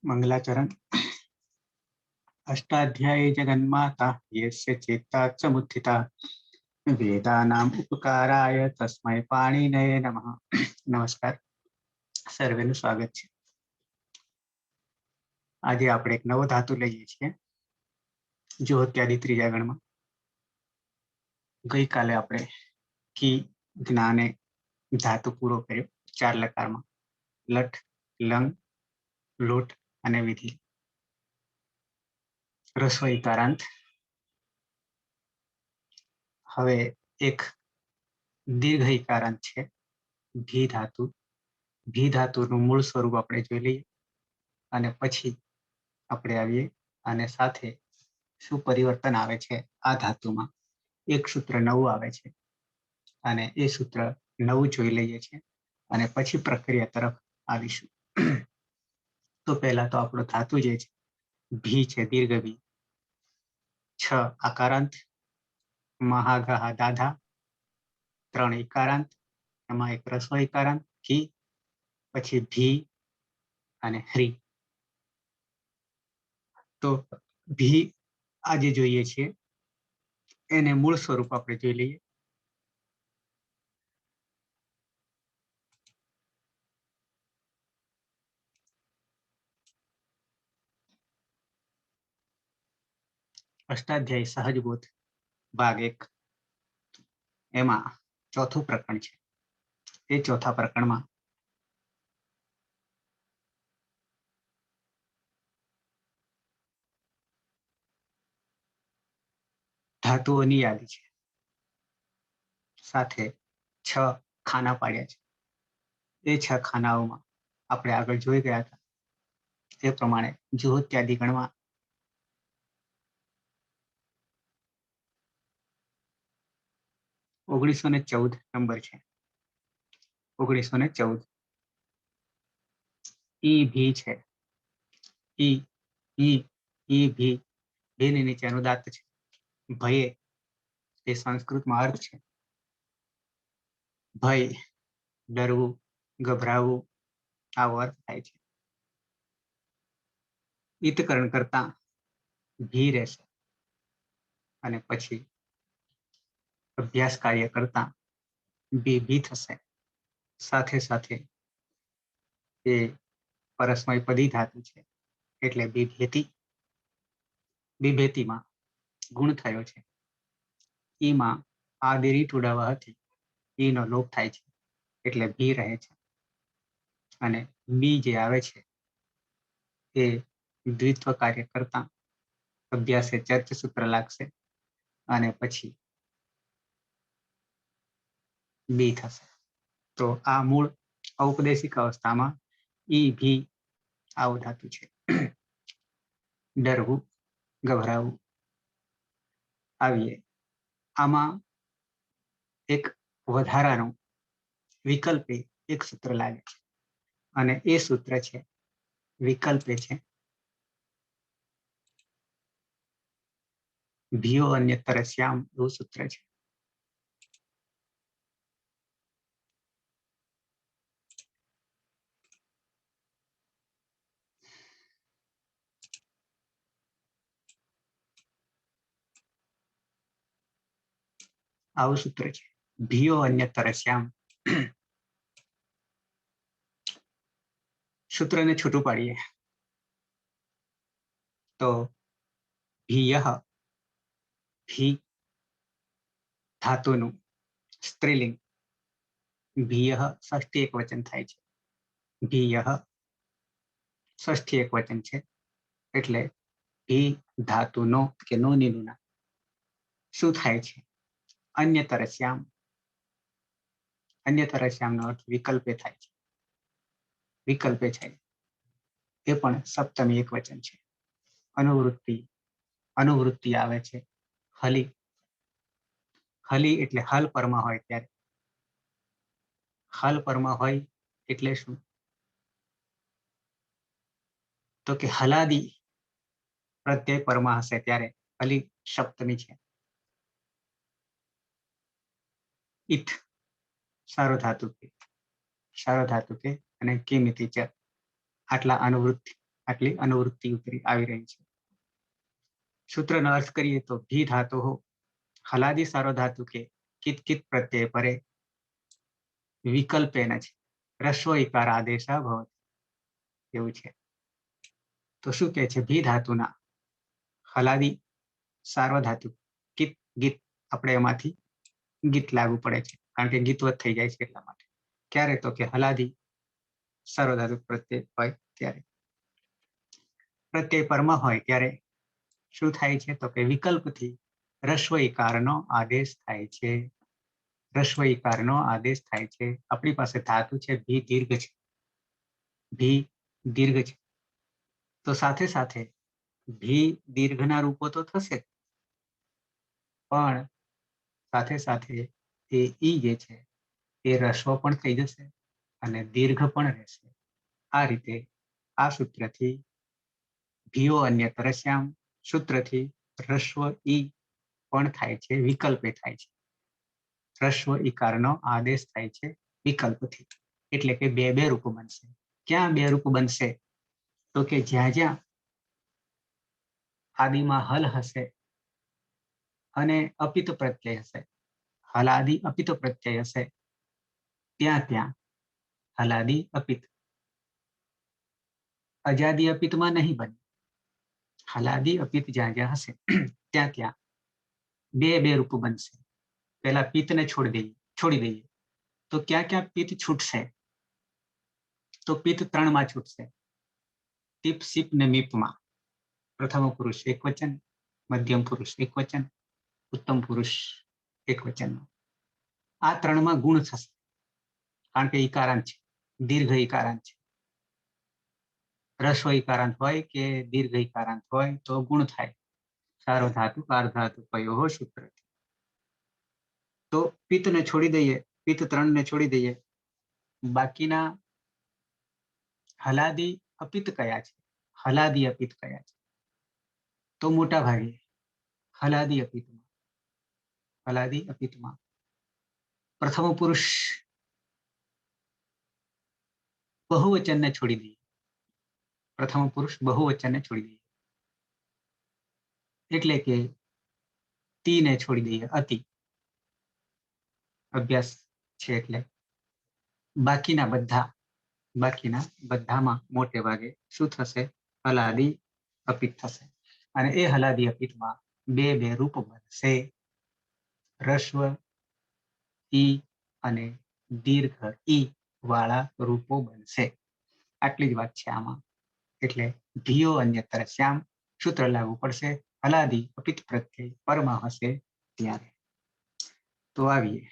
मंगलाचरण। अष्टाध्यायी जगन्माता यस्य चेता च मुत्थिता वेदानाम् उपकाराय तस्मै पाणिनये नमः। नमस्कार, સર્વેનું સ્વાગત છે। આજે આપણે એક નવો ધાતુ લઈએ છીએ જ્યોત્યાદિ ત્રીજા ગણમાં। ગઈકાલે આપણે કી જ્ઞાને ધાતુ પૂરો કર્યો 4 લકારમાં, લઠ, લંગ, લોટ અને વિધિ। રસ્વ ઇકારાંત। હવે એક દીર્ઘ ઇકારાંત છે ભી ધાતુ। ભી ધાતુનું મૂળ સ્વરૂપ આપણે જોઈ લઈએ અને પછી આપણે આવીએ અને સાથે શું પરિવર્તન આવે છે આ ધાતુમાં। એક સૂત્ર નવું આવે છે અને એ સૂત્ર નવું જોઈ લઈએ છીએ અને પછી પ્રક્રિયા તરફ આવીશું। તો પહેલા તો આપણો ધાતુ જે છે ભી છે, દીર્ઘ ભી, 6 આકારાંત, મહાગા દાધા, 3 ઇકારાંત, એમાં એક રસ્વ ઇકારાંત કી, પછી ભી અને હ્રી। તો ભી આજે જોઈએ છીએ એને મૂળ સ્વરૂપ આપણે જોઈ લઈએ। અષ્ટાધ્યાયી સહજબોધ ભાગ 1 એમાં ચોથું પ્રકરણ છે। એ ચોથા પ્રકરણમાં ધાતુઓની યાદી છે, સાથે 6 ખાના પાડ્યા છે। એ 6 ખાનાઓમાં આપણે આગળ જોઈ ગયા હતા તે પ્રમાણે જ્યોત્યાદિ ગણમાં 1914 નંબર છે। 1914 ઈ ભી છે। ઈ ઈ ઈ ભી, ભીની નીચે અનુદાત્ત છે। ભયે એ સંસ્કૃતમાં અર્થ છે। ભય, ડરવું, ગભરાવું આવો અર્થ થાય છે। ઈતકરણ કરતા ભી રહેશે અને પછી અભ્યાસ કાર્ય કરતા બી ભી થશે। સાથે સાથે એ પરસ્મય પદી ધાતુ છે એટલે બિભેતી। બિભેતીમાં ગુણ થયો છે। ઈમાં આદેરી ઉડાવવાથી ઈનો લોપ થાય છે એટલે ભી રહે છે અને બી જે આવે છે એ દ્વિત્વ કાર્ય કરતા અભ્યાસે ચર્ચ સૂત્ર લાગશે અને પછી બી થશે। તો આ મૂળ ઔપદેશિક અવસ્થામાં ઈ ભી આવું ધાતુ છે। ડરવું, ગભરાવું। આવીએ આમાં એક વધારાનું વિકલ્પે એક સૂત્ર લાગે છે અને એ સૂત્ર છે વિકલ્પે છે ભીયો અન્યતર શ્યામ, એવું સૂત્ર છે। આવું સૂત્ર છે ભીયો અન્યતર શ્યામ। સૂત્રને છૂટું પાડીએ તો ભીયઃ, ભી ધાતુનું સ્ત્રીલિંગ, ભીયઃ ષષ્ઠી એકવચન થાય છે। ભીયઃ ષષ્ઠી એકવચન છે એટલે ભી ધાતુનો કે નો નિનુના શું થાય છે અન્યતર શ્યામ। અન્યતર શ્યામનો અર્થ વિકલ્પે થાય છે। વિકલ્પે છે એ પણ સપ્તમી એકવચન છે। અનુવૃત્તિ, અનુવૃત્તિ આવે છે હલી। હલી એટલે હલ પરમાં હોય ત્યારે। હલ પરમાં હોય એટલે શું? તો કે હલાદી પ્રત્યય પરમાં હશે ત્યારે હલી સપ્તમી છે। ઇથ સારો ધાતુ કે, સારો ધાતુ કે અને કિમિતિ ચ આટલા અનુવૃત્તિ આટલી અનુવૃત્તિ ઉતરી આવી રહી છે. સૂત્રનો અર્થ કરીએ તો ભી ધાતુ હલાદી સારો ધાતુ કે કિત કિત પ્રત્યય પરે વિકલ્પેન છે રસ્વ ઇકાર આદેશ ભવતિ એવું છે. તો શું કહે છે? ભી ધાતુના હલાદી સાર્વધાતુ કિત ગીત, આપણે એમાંથી ગીત લાગુ પડે છે કારણ કે ગીતવત થઈ જાય છે એટલા માટે. ક્યારે? તો કે હલાદી સાર્વધાતુ પ્રત્યય હોય ત્યારે. પ્રત્યય પરમાં હોય ત્યારે શું થાય છે? તો કે વિકલ્પથી રસ્વ ઇકારનો આદેશ થાય છે. રસ્વ ઇકારનો આદેશ થાય છે. આપણી પાસે ધાતુ છે ભી દીર્ઘ છે, ભી દીર્ઘ છે, તો સાથે સાથે ભી દીર્ઘના રૂપો તો થશે, પણ સાથે સાથે એ ઈ જે છે એ રસ્વ પણ થઈ જશે અને દીર્ઘ પણ રહેશે. આ રીતે આ સૂત્રથી ભીઓ અન્યત્ર શ્યામ સૂત્રથી રસ્વ ઈ પણ થાય છે, વિકલ્પે થાય છે. રસ્વ ઇકારનો આદેશ થાય છે વિકલ્પથી, એટલે કે બે બે રૂપ બનશે. ક્યાં બે રૂપ બનશે? તો કે જ્યાં જ્યાં આદિમાં હલ હશે અને અપિત પ્રત્યય હશે, હલાદી અપિત પ્રત્યય હશે, ત્યાં ત્યાં હલાદી અપિત. અજાદી અપિતમાં નહીં બને. હલાદી અપિત જ્યાં જ્યાં હશે ત્યાં ત્યાં બે બે રૂપ બનશે. પહેલા પિત્તને છોડી દઈએ તો ક્યાં ક્યાં પિત્ત છૂટશે? તો પિત્ત ત્રણમાં છૂટશે. ટીપ સીપ ને મીપમાં. પ્રથમ પુરુષ એક વચન, મધ્યમ પુરુષ એક વચન, ઉત્તમ પુરુષ એક વચન. આ ત્રણમાં ગુણ થશે કારણ કે ઈકારાંત છે, દીર્ઘ ઈકારાંત છે. રસ્વ ઈકારાંત હોય કે દીર્ઘ ઈકારાંત હોય તો ગુણ થાય. સાર્વધાતુ અર્ધાતુ પયો સૂત્ર. તો પિત્તને છોડી દઈએ, પિત્ત ત્રણને છોડી દઈએ, બાકીના હલાદી અપિત કયા છે? હલાદી અપિત કયા છે? તો મોટા ભાગે હલાદી અપિતમાં પ્રથમ પુરુષ બહુવચનને છોડી દઈએ, પ્રથમ પુરુષ બહુવચનને છોડી દઈએ, એટલે કે તીને છોડી દઈએ, અતિ અભ્યાસ છે એટલે. બાકીના બધામાં મોટે ભાગે શું થશે? હલાદી અપિત થશે. અને એ હલાદી અપિતમાં બે બે રૂપ બનશે, રસ્વ ઈ અને દીર્ઘ ઈ વાળા રૂપો બનશે. આટલી જ વાત છે આમાં. એટલે ભીઓ અન્યત્ર શ્યામ સૂત્ર લાગુ પડશે હલાદી અપિત પ્રત્યય પરમાં હશે ત્યારે. તો આવીએ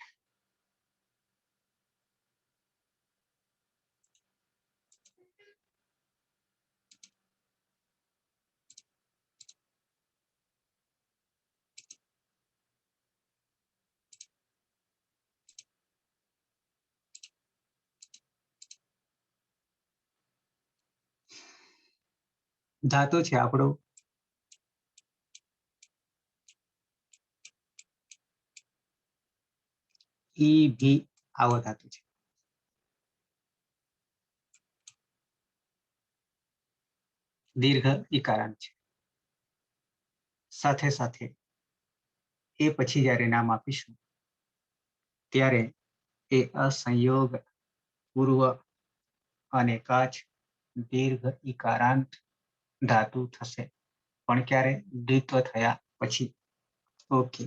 ધાતુ છે આપણો ઈ ભી, આવો ધાતુ છે. દીર્ઘ ઈકારાંત છે. સાથે સાથે એ પછી જ્યારે નામ આપીશું ત્યારે એ અસંયોગ પૂર્વ અને કાચ દીર્ઘ ઈકારાંત ધાતુ થશે, પણ ક્યારે? દ્વિત્વ થયા પછી. ઓકે,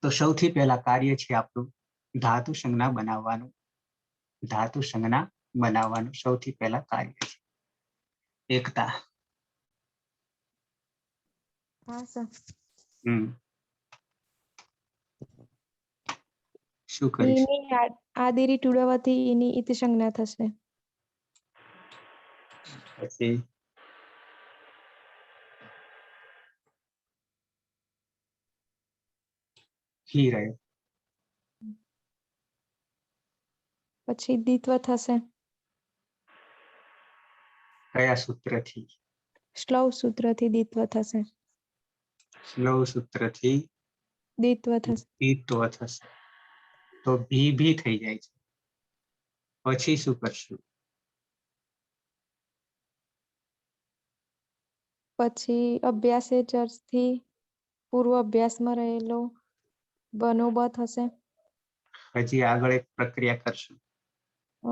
તો સૌથી પહેલા કાર્ય છે આપણું ધાતુ સંજ્ઞા બનાવવાનું. ધાતુ સંજ્ઞા બનાવવાનું સૌથી પહેલા કાર્ય છે. એકતા. શું કરીશ? આદિરી ટુડાવાથી એની ઇતિ સંજ્ઞા થશે. પછી હી રહ્યો, પછી દ્વિત્વ થશે. કયા સૂત્રથી? શ્લવ સૂત્રથી દ્વિત્વ થશે. શ્લવ સૂત્રથી દ્વિત્વ થશે. દ્વિત્વ થશે. તો ભી થઈ જાય છે. પછી શું કરશું? પછી અભ્યાસે ચર્ચથી પૂર્વ અભ્યાસમાં રહેલો બનો બ થશે. હજી આગળ એક પ્રક્રિયા કરશું. અ,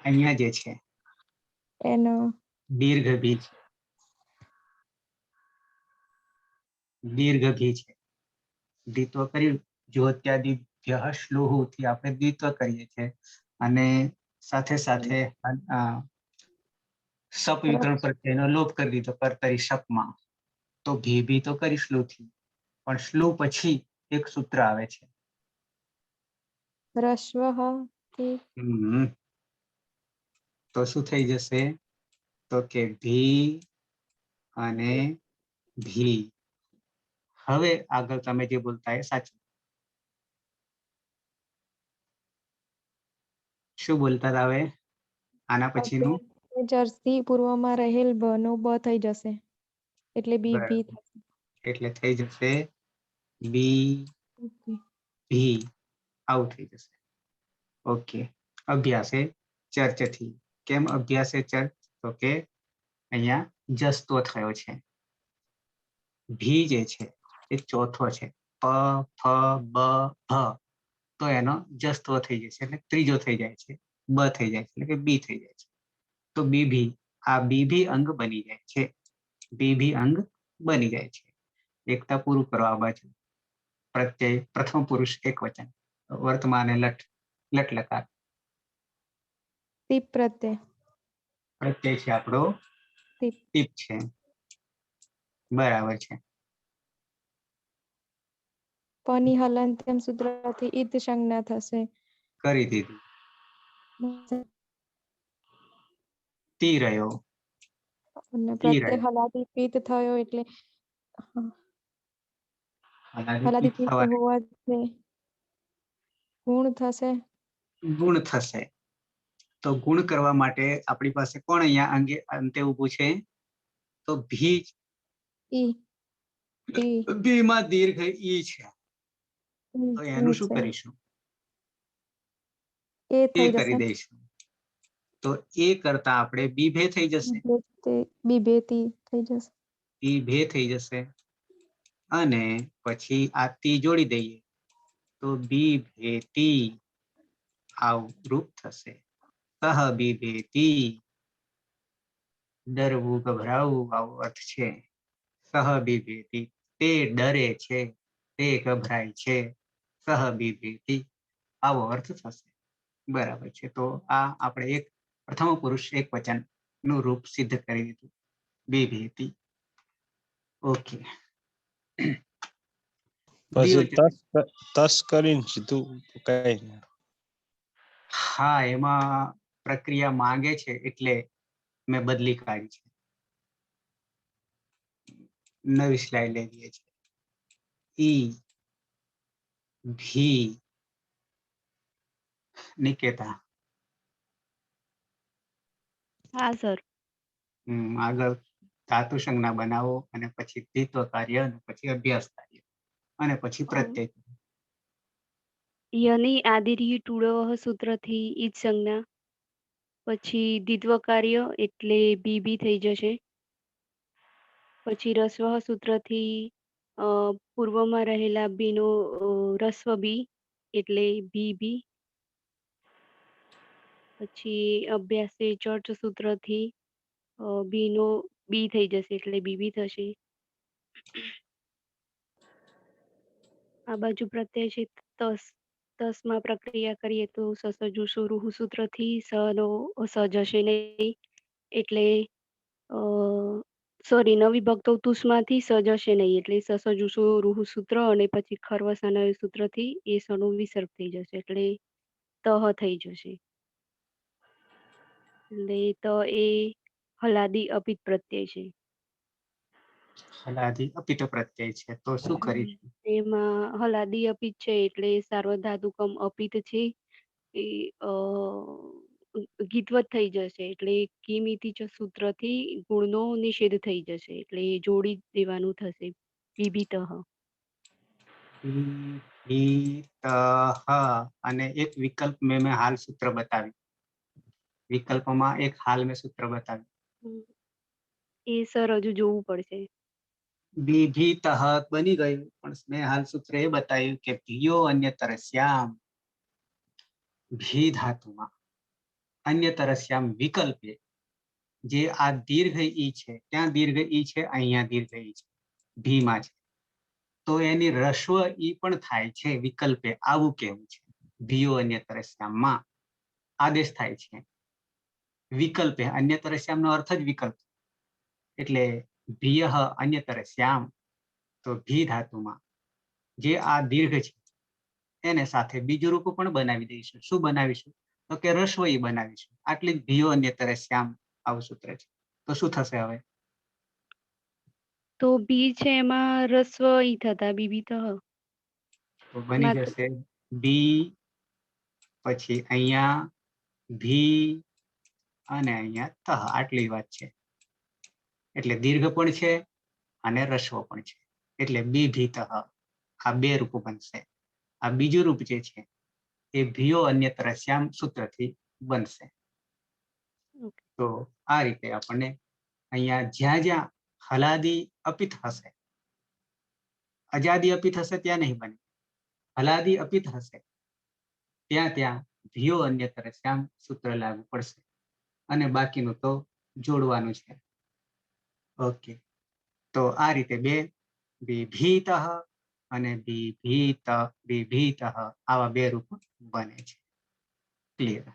અહીંયા જે છે એનો દીર્ઘ ભી છે. દીર્ઘ ભી છે. દ્વિત્વ કર્યું જ્યોત્યાદિભ્ય શ્લુહુ થી આપણે દ્વિત્વ કરીએ છીએ અને સાથે સાથે સપ વિકરણ પ્રત્યયનો લોપ કરી દીધો કર્તરી સપમાં. તો ભી તો કરી શ્લુ થી, પણ શ્લુ પછી એક સૂત્ર આવે છે. રસ્વ થી તો શું થઈ જશે? તો કે ભી અને ભી. હવે આગળ તમે જે બોલતા એ સાચું. શું બોલતા હતા હવે આના પછીનું? ચર્ચથી પૂર્વમાં રહેલ બનો બ થઈ જશે, એટલે બી ભી બરાબર. થશે. એટલે થઈ જશે બી ભી, આવું થઈ જશે. ઓકે. અભ્યાસે ચર્ચથી. કેમ અભ્યાસે ચર્ચ? તો કે અહીંયા જસ્તો થયો છે. ભી જે છે એ ચોથો છે. પ ફ બ ભ. તો એનો જસ્તો થઈ જશે, એટલે ત્રીજો થઈ જાય છે. બ થઈ જાય છે, એટલે કે બી થઈ જાય છે. તો બી ભી, આ બી ભી અંગ બની જાય છે. બી ભી અંગ બની જાય છે. એકતા પૂરું કરો આ બાજુ. પ્રત્યય પ્રથમ પુરુષ એક વચન. વર્તમાને લટ લકાર. ટીપ પ્રત્યય. પ્રત્યય છે આપણો ટીપ. ટીપ છે. બરાબર છે. પની હલંત્યમ સૂત્રથી ઈત સંજ્ઞા થશે. કરી દીધું. તી રહ્યો. અને તી પ્રત્યય રહ્યો. હલાદી પીત થયો એટલે હલાદી હલાદી પીત થવાને હોવાથી ગુણ થશે. ગુણ થશે. તો ગુણ કરવા માટે આપણી પાસે કોણ અહીંયા અંતે ઊભું છે? તો ભી. ઈ ઈ ભી માં દીર્ઘ ઈ છે. તો એનું ઈ શું છે. કરીશું? એ એ થઈ જશે. કરી દઈશું. તો એ કરતા આપણે બી ભે થઈ જશે. બી બેતી થઈ જશે. ઈ ભે થઈ જશે. અને પછી આ તી જોડી દઈએ તો બી ભેતી આવું રૂપ થશે. સહ બી ભેતી. ડરવું ગભરાવું આવો અર્થ છે. સહ બી ભેતી, તે ડરે છે, તે ગભરાય છે. સહ બી ભેતી, આવો અર્થ થશે. બરાબર છે. તો આ આપણે એક પ્રથમ પુરુષ એક વચન નું રૂપ સિદ્ધ કરી દીધું. બી ભેતી. ઓકે. પછી તસ કરીને સીધું કઈ. હા, એમાં પ્રક્રિયા માંગે છે એટલે મેં બદલી કાઢી છે. નવી સ્લાઇડ લઈ લઈએ છે. ઈ ભી નિકેતા. હા સર. આગળ ધાતુ સંજ્ઞા બનાવો અને પછી દ્વિત્વ કાર્ય અને પછી અભ્યાસ કાર્ય અને પછી પ્રત્યય. યની આદિર્ય ટુડવહ સૂત્રથી ઈજ સંજ્ઞા. પછી દ્વિત્વ કાર્ય એટલે બી થઈ જશે. પછી રસ્વ સૂત્રથી પૂર્વમાં રહેલા બીનો રસ્વ બી એટલે બી. પછી અભ્યાસે ચર્ચ સૂત્રથી બીનો બી થઈ જશે એટલે બી થશે. આ બાજુ પ્રત્યય છે તસમાં પ્રક્રિયા કરીએ તો સસજુ સુરુહ સૂત્રથી સ નો સ જશે નહીં એટલે સોરી નવી ભક્તો તુસમાંથી સ જશે નહીં એટલે સસજુ રૂહ સૂત્ર અને પછી ખરવસાના સૂત્રથી એ સનો વિસર્ગ થઈ જશે એટલે તહ થઈ જશે. એટલે તો એ હલાદી અપિત પ્રત્યય છે. હલાદી અપિત પ્રત્યય છે. તો શું કરીશું? એમાં હલાદી અપિત છે એટલે સાર્વધાતુકમ અપિત છે. એ ગીતવત થઈ જશે એટલે કિમિતિ સૂત્રથી ગુણનો નિષેધ થઈ જશે એટલે જોડી દેવાનું થશે. વિભિતઃ. અને એક વિકલ્પ મેં હાલ સૂત્ર બતાવ્યું. વિકલ્પમાં એક હાલ મેં સૂત્ર બતાવ્યું. હમ. એ સર હજુ જોવું પડશે. બીભીતઃ બની ગયું, પણ મેં હાલ સૂત્ર એ બતાવ્યું કે ભીયો અન્યતરસ્યામ, ભી ધાતુમાં અન્યતરસ્યામ વિકલ્પે જે આ દીર્ઘ ઈ છે, ત્યાં દીર્ઘ ઈ છે, અહીંયા દીર્ઘ ઈ છે, ભીમાં છે, તો એની રસ્વ ઈ પણ થાય છે વિકલ્પે. આવું કેવું છે? ભીયો અન્યતરસ્યામમાં આદેશ થાય છે વિકલ્પે. અન્યતરસ્યામનો અર્થ જ વિકલ્પ, એટલે ભીયઃ અન્યતરસ્યામ, તો ભી ધાતુમાં જે આ દીર્ઘ છે એને સાથે બીજું રૂપ પણ બનાવી દઈશું. શું બનાવીશું? તો કે રસ્વઈ બનાવીશું. આટલી જ ભીયો અન્યતરસ્યામ આવું સૂત્ર છે. તો શું થશે હવે? તો બી છે એમાં રસ્વ ઈ થતા બીબીતઃ. તો બની માત્ર જશે બી, પછી અહીંયા ભી અને અહીંયા તહ. આટલી વાત છે. એટલે દીર્ઘ પણ છે અને રસ્વ પણ છે, એટલે બી ભીતઃ. આ બે રૂપ બનશે. આ બીજું રૂપ જે છે એ ભીયો અન્યતરસ્યામ સૂત્રથી બનશે. ઓકે. તો આ રીતે આપણને અહીંયા જ્યાં જ્યાં હલાદી અપિત હશે, અજાદી અપિત હશે ત્યાં નહીં બને, હલાદી અપિત હશે ત્યાં ત્યાં ભીયો અન્યતરસ્યામ સૂત્ર લાગુ પડશે, અને બાકીનું તો જોડવાનું છે. ઓકે, તો આ રીતે બે વિભીતઃ અને વિભીતઃ આવા બે રૂપ બને છે. ક્લિયર?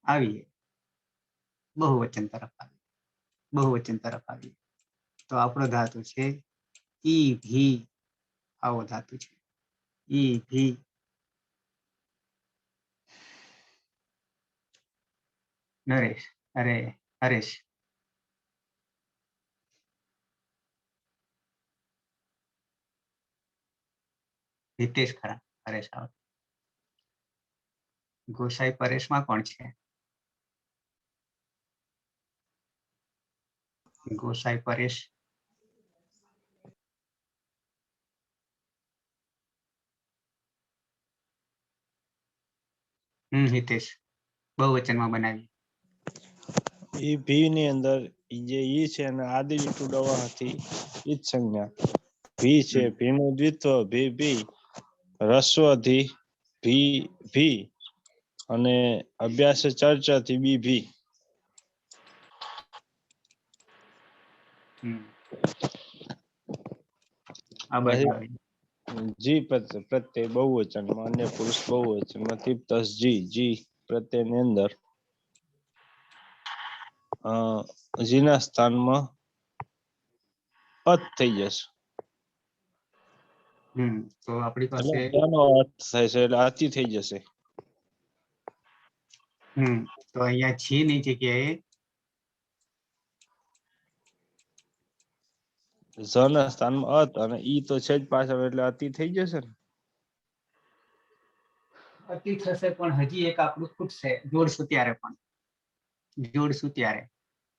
આવીએ બહુવચન તરફ. આવીએ તો આપણો ધાતુ છે ઈ ભી. આવો ધાતુ છે ઈ ભી. નરેશ, અરે હરેશ, હિતેશ ખરા, હરેશ આવે. ગોસાઈ પરેશમાં કોણ છે? ગોસાઈ પરેશ. હિતેશ, બહુવચનમાં બનાવી. એ ભી ની અંદર જે ઈ છે અને આદિ ટુડાવા હતી ઈ જ સંજ્ઞા. ભી છે, ભીનું દ્વિત્વ ભી ભી, રસ્વથી ભી ભી, અને અભ્યાસ ચર્ચાથી બી ભી. આ બાજુ આવી. જી પ્રત્યય બહુવચનમાં, અન્ય પુરુષ બહુવચનમાં તિપ્તસ જી. જી પ્રત્યયની અંદર જીના સ્થાનમાં અત થઈ જશે. તો આપણી એટલે પાસે એનો અર્થ થાય છે એટલે અતિ થઈ જશે. તો અહીંયા છી ની જગ્યાએ ઝના સ્થાનમાં અત, અને ઈ તો છે જ પાછળ, એટલે અતિ થઈ જશે ને. અતિ થશે, પણ હજી એક આપણું ખૂટશે. જોડશું ત્યારે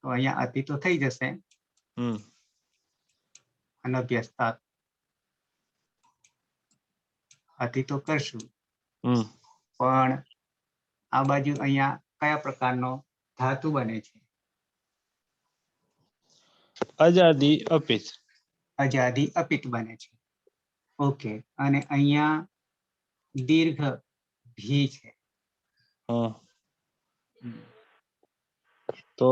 તો અહીંયા અતિ તો થઈ જશે. અનભ્યસ્તા અતિ તો કરશું, પણ આ બાજુ અહીંયા કયા પ્રકારનો ધાતુ બને છે? અજાદી અપિત. અજાદી અપિત બને છે. ઓકે, અને અહીંયા દીર્ઘ ભી છે. તો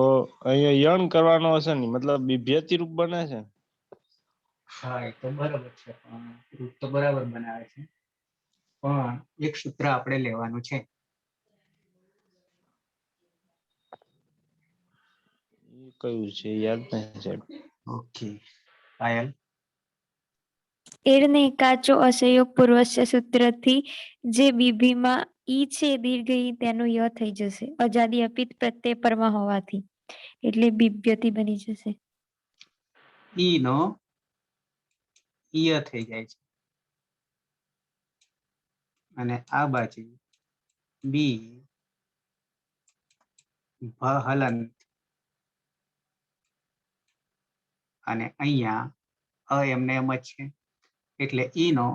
અહીંયા યણ કરવાનો હશે ને, મતલબ બિભ્યતિ રૂપ બને છે. હા, એ તો બરાબર છે, પણ રૂપ તો બરાબર બનાવે છે, પણ એક સૂત્ર આપણે લેવાનું છે. કયું છે યાદ નહીં. ઓકે, પાયલ. એરને કાચો અસહયોગ પૂર્વસ્ય સૂત્રથી જે બીભીમાં ઈ છે દીર્ઘ ઈ તેનું ય થઈ જશે, અજાદી અપિત પ્રત્યય પરમાં હોવાથી, એટલે બીભ્યતિ બની જશે. ઈ નો ઈય થઈ જાય છે, અને આ બાજુ બી હલંત, અને અહીંયા એમને એમ જ છે, એટલે ઈનો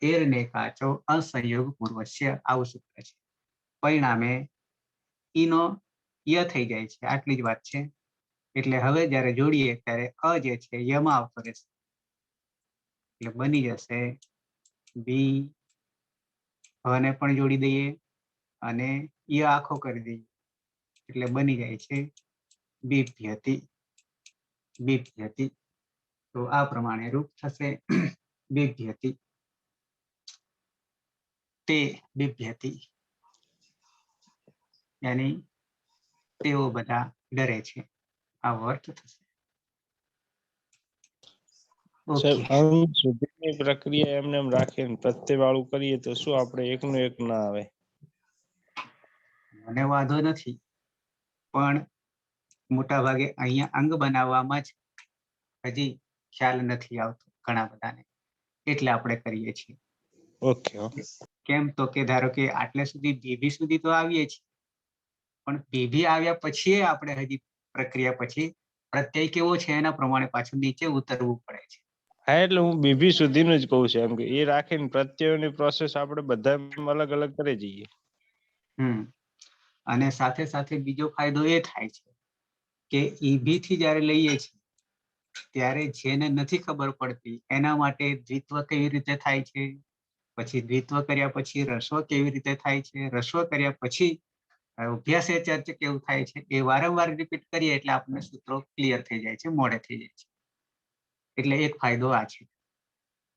એરને કાચો અસંયોગ પૂર્વસ્ય આવું સૂત્ર છે. પરિણામે ઈ નો ય થઈ જાય છે, આટલી જ વાત છે. એટલે હવે જ્યારે જોડીએ ત્યારે અ જે છે યમાં આવતો રહેશે, એટલે બની જશે બી, હને પણ જોડી દઈએ અને ય આખો કરી દઈએ, એટલે બની જાય છે બીભ્યતિ. બીભ્યતિ. તો આ પ્રમાણે રૂપ થશે બીભ્યતિ. તે બીભ્યતિ યાની તેઓ બધા ડરે છે, આવો અર્થ થશે. સાહેબ, ઓકે, અંગ સુધીની પ્રક્રિયા એમને એમ રાખીને પ્રત્યય વાળું કરીએ તો શું આપણે એકનું એક ના આવે? મને વાંધો નથી, પણ મોટા ભાગે અહીંયા અંગ બનાવવામાં જ હજી ખ્યાલ નથી આવતો ઘણા બધાને, એટલે આપણે કરીએ છીએ. ઓકે. કેમ તો કે ધારો કે આટલે સુધી ભીભી સુધી તો આવીએ છીએ, પણ ભીભી આવ્યા પછી આપણે હજી પ્રક્રિયા પછી પ્રત્યય કેવો છે એના પ્રમાણે પાછું નીચે ઉતરવું પડે છે. હા, એટલે હું બીભી સુધીનું જ કહું છું, એમ કે એ રાખીને પ્રત્યયોની પ્રોસેસ આપણે બધા અલગ અલગ કરી જઈએ. અને સાથે સાથે બીજો ફાયદો એ થાય છે કે ઈભી થી જ્યારે લઈએ છીએ ત્યારે જેને નથી ખબર પડતી એના માટે દ્વિત્વ કેવી રીતે થાય છે, પછી દ્વિત્વ કર્યા પછી રસ્વ કેવી રીતે થાય છે, રસ્વ કર્યા પછી અભ્યાસ એ ચર્ચ કેવું થાય છે, એ વારંવાર રિપીટ કરીએ એટલે આપણને સૂત્રો ક્લિયર થઈ જાય છે, મોડે થઈ જાય છે. એટલે એક ફાયદો આ છે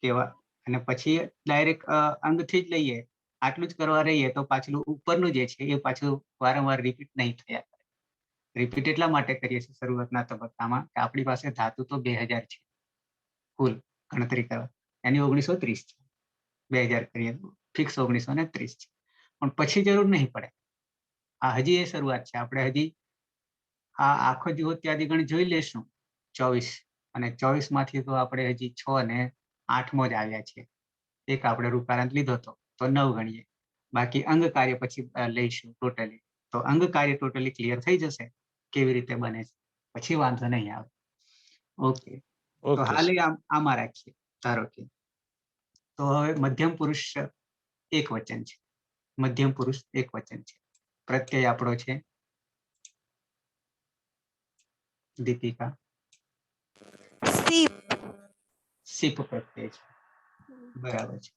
કેવા, અને પછી ડાયરેક્ટ અંગથી જ લઈએ, આટલું જ કરવા રહીએ તો પાછલું ઉપરનું જે છે એ પાછું વારંવાર રિપીટ નહીં થયા કરે. રિપીટ એટલા માટે કરીએ છીએ શરૂઆતના તબક્કામાં કે આપણી પાસે ધાતુ તો 2000 છે કુલ ગણતરી કરવા, એની 1930 છે, 2000 કરીએ ફિક્સ 1930 છે, પણ પછી જરૂર નહીં પડે. આ હજી એ શરૂઆત છે, આપણે હજી આ આખો જુઓ ત્યાદી ગણ જોઈ લેશું 24, અને 24 માંથી તો આપણે હજી 6 અને 8મો જ આવ્યા છે. એક આપણે રૂપાંત લીધો તો 9 ગણીએ, બાકી અંગ કાર્ય પછી લઈશું ટોટલી, તો અંગ કાર્ય ટોટલી ક્લિયર થઈ જશે કેવી રીતે બને છે, પછી વાંધો નહીં આવે. ઓકે, તો હાલ આમાં રાખીએ. ધારો કે તો હવે મધ્યમ પુરુષ એક વચન છે, મધ્યમ પુરુષ એક વચન છે, પ્રત્યય આપણો છે દીપિકા, સીપ પ્રત્યય છે, બરાબર છે.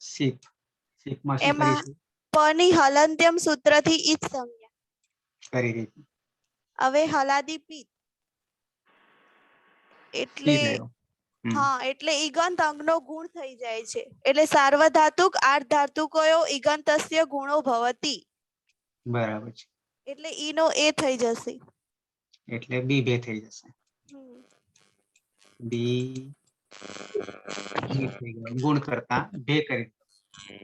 સીપ, સીપમાં શું કરીશું? પની હલંત્યમ સૂત્રથી ઈજ સંજ્ઞા કરી દીધી. હવે હલાદી પિત્ત એટલે હા, એટલે ઈગંત અંગનો ગુણ થઈ જાય છે, એટલે સાર્વધાતુક આર્ધધાતુકયો ઈગંતસ્ય ગુણો ભવતી. બરાબર છે, એટલે ઈનો એ થઈ જશે, એટલે બી બે થઈ જશે. બી ગુણ કરતા બે કરી,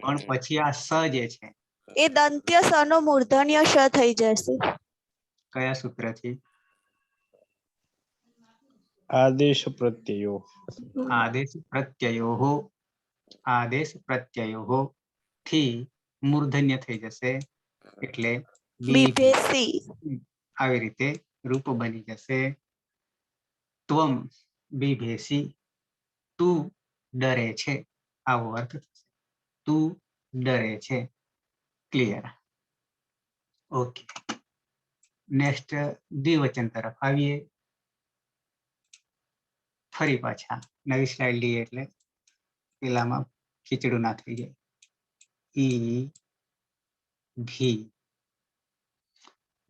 પણ પછી આ સ જે છે એ દંત્ય સ નો મૂર્ધન્ય શ થઈ જશે. કયા સૂત્રથી? આદેશ પ્રત્યયો. આદેશ પ્રત્યયો, આદેશ પ્રત્યયો થી મૂર્ધન્ય થઈ જશે, એટલે બીભેસી. આવી રીતે રૂપ બની જશે. ત્વમ બીભેસી, તું ડરે છે, આવો અર્થ થશે. તું ડરે છે. ક્લિયર? ઓકે, નેક્સ્ટ દ્વિવચન તરફ આવીએ. ફરી પાછા નવી સ્લાઇડ લઈએ એટલે પેલામાં ખીચડું ના થઈ જાય. ઈ ભી.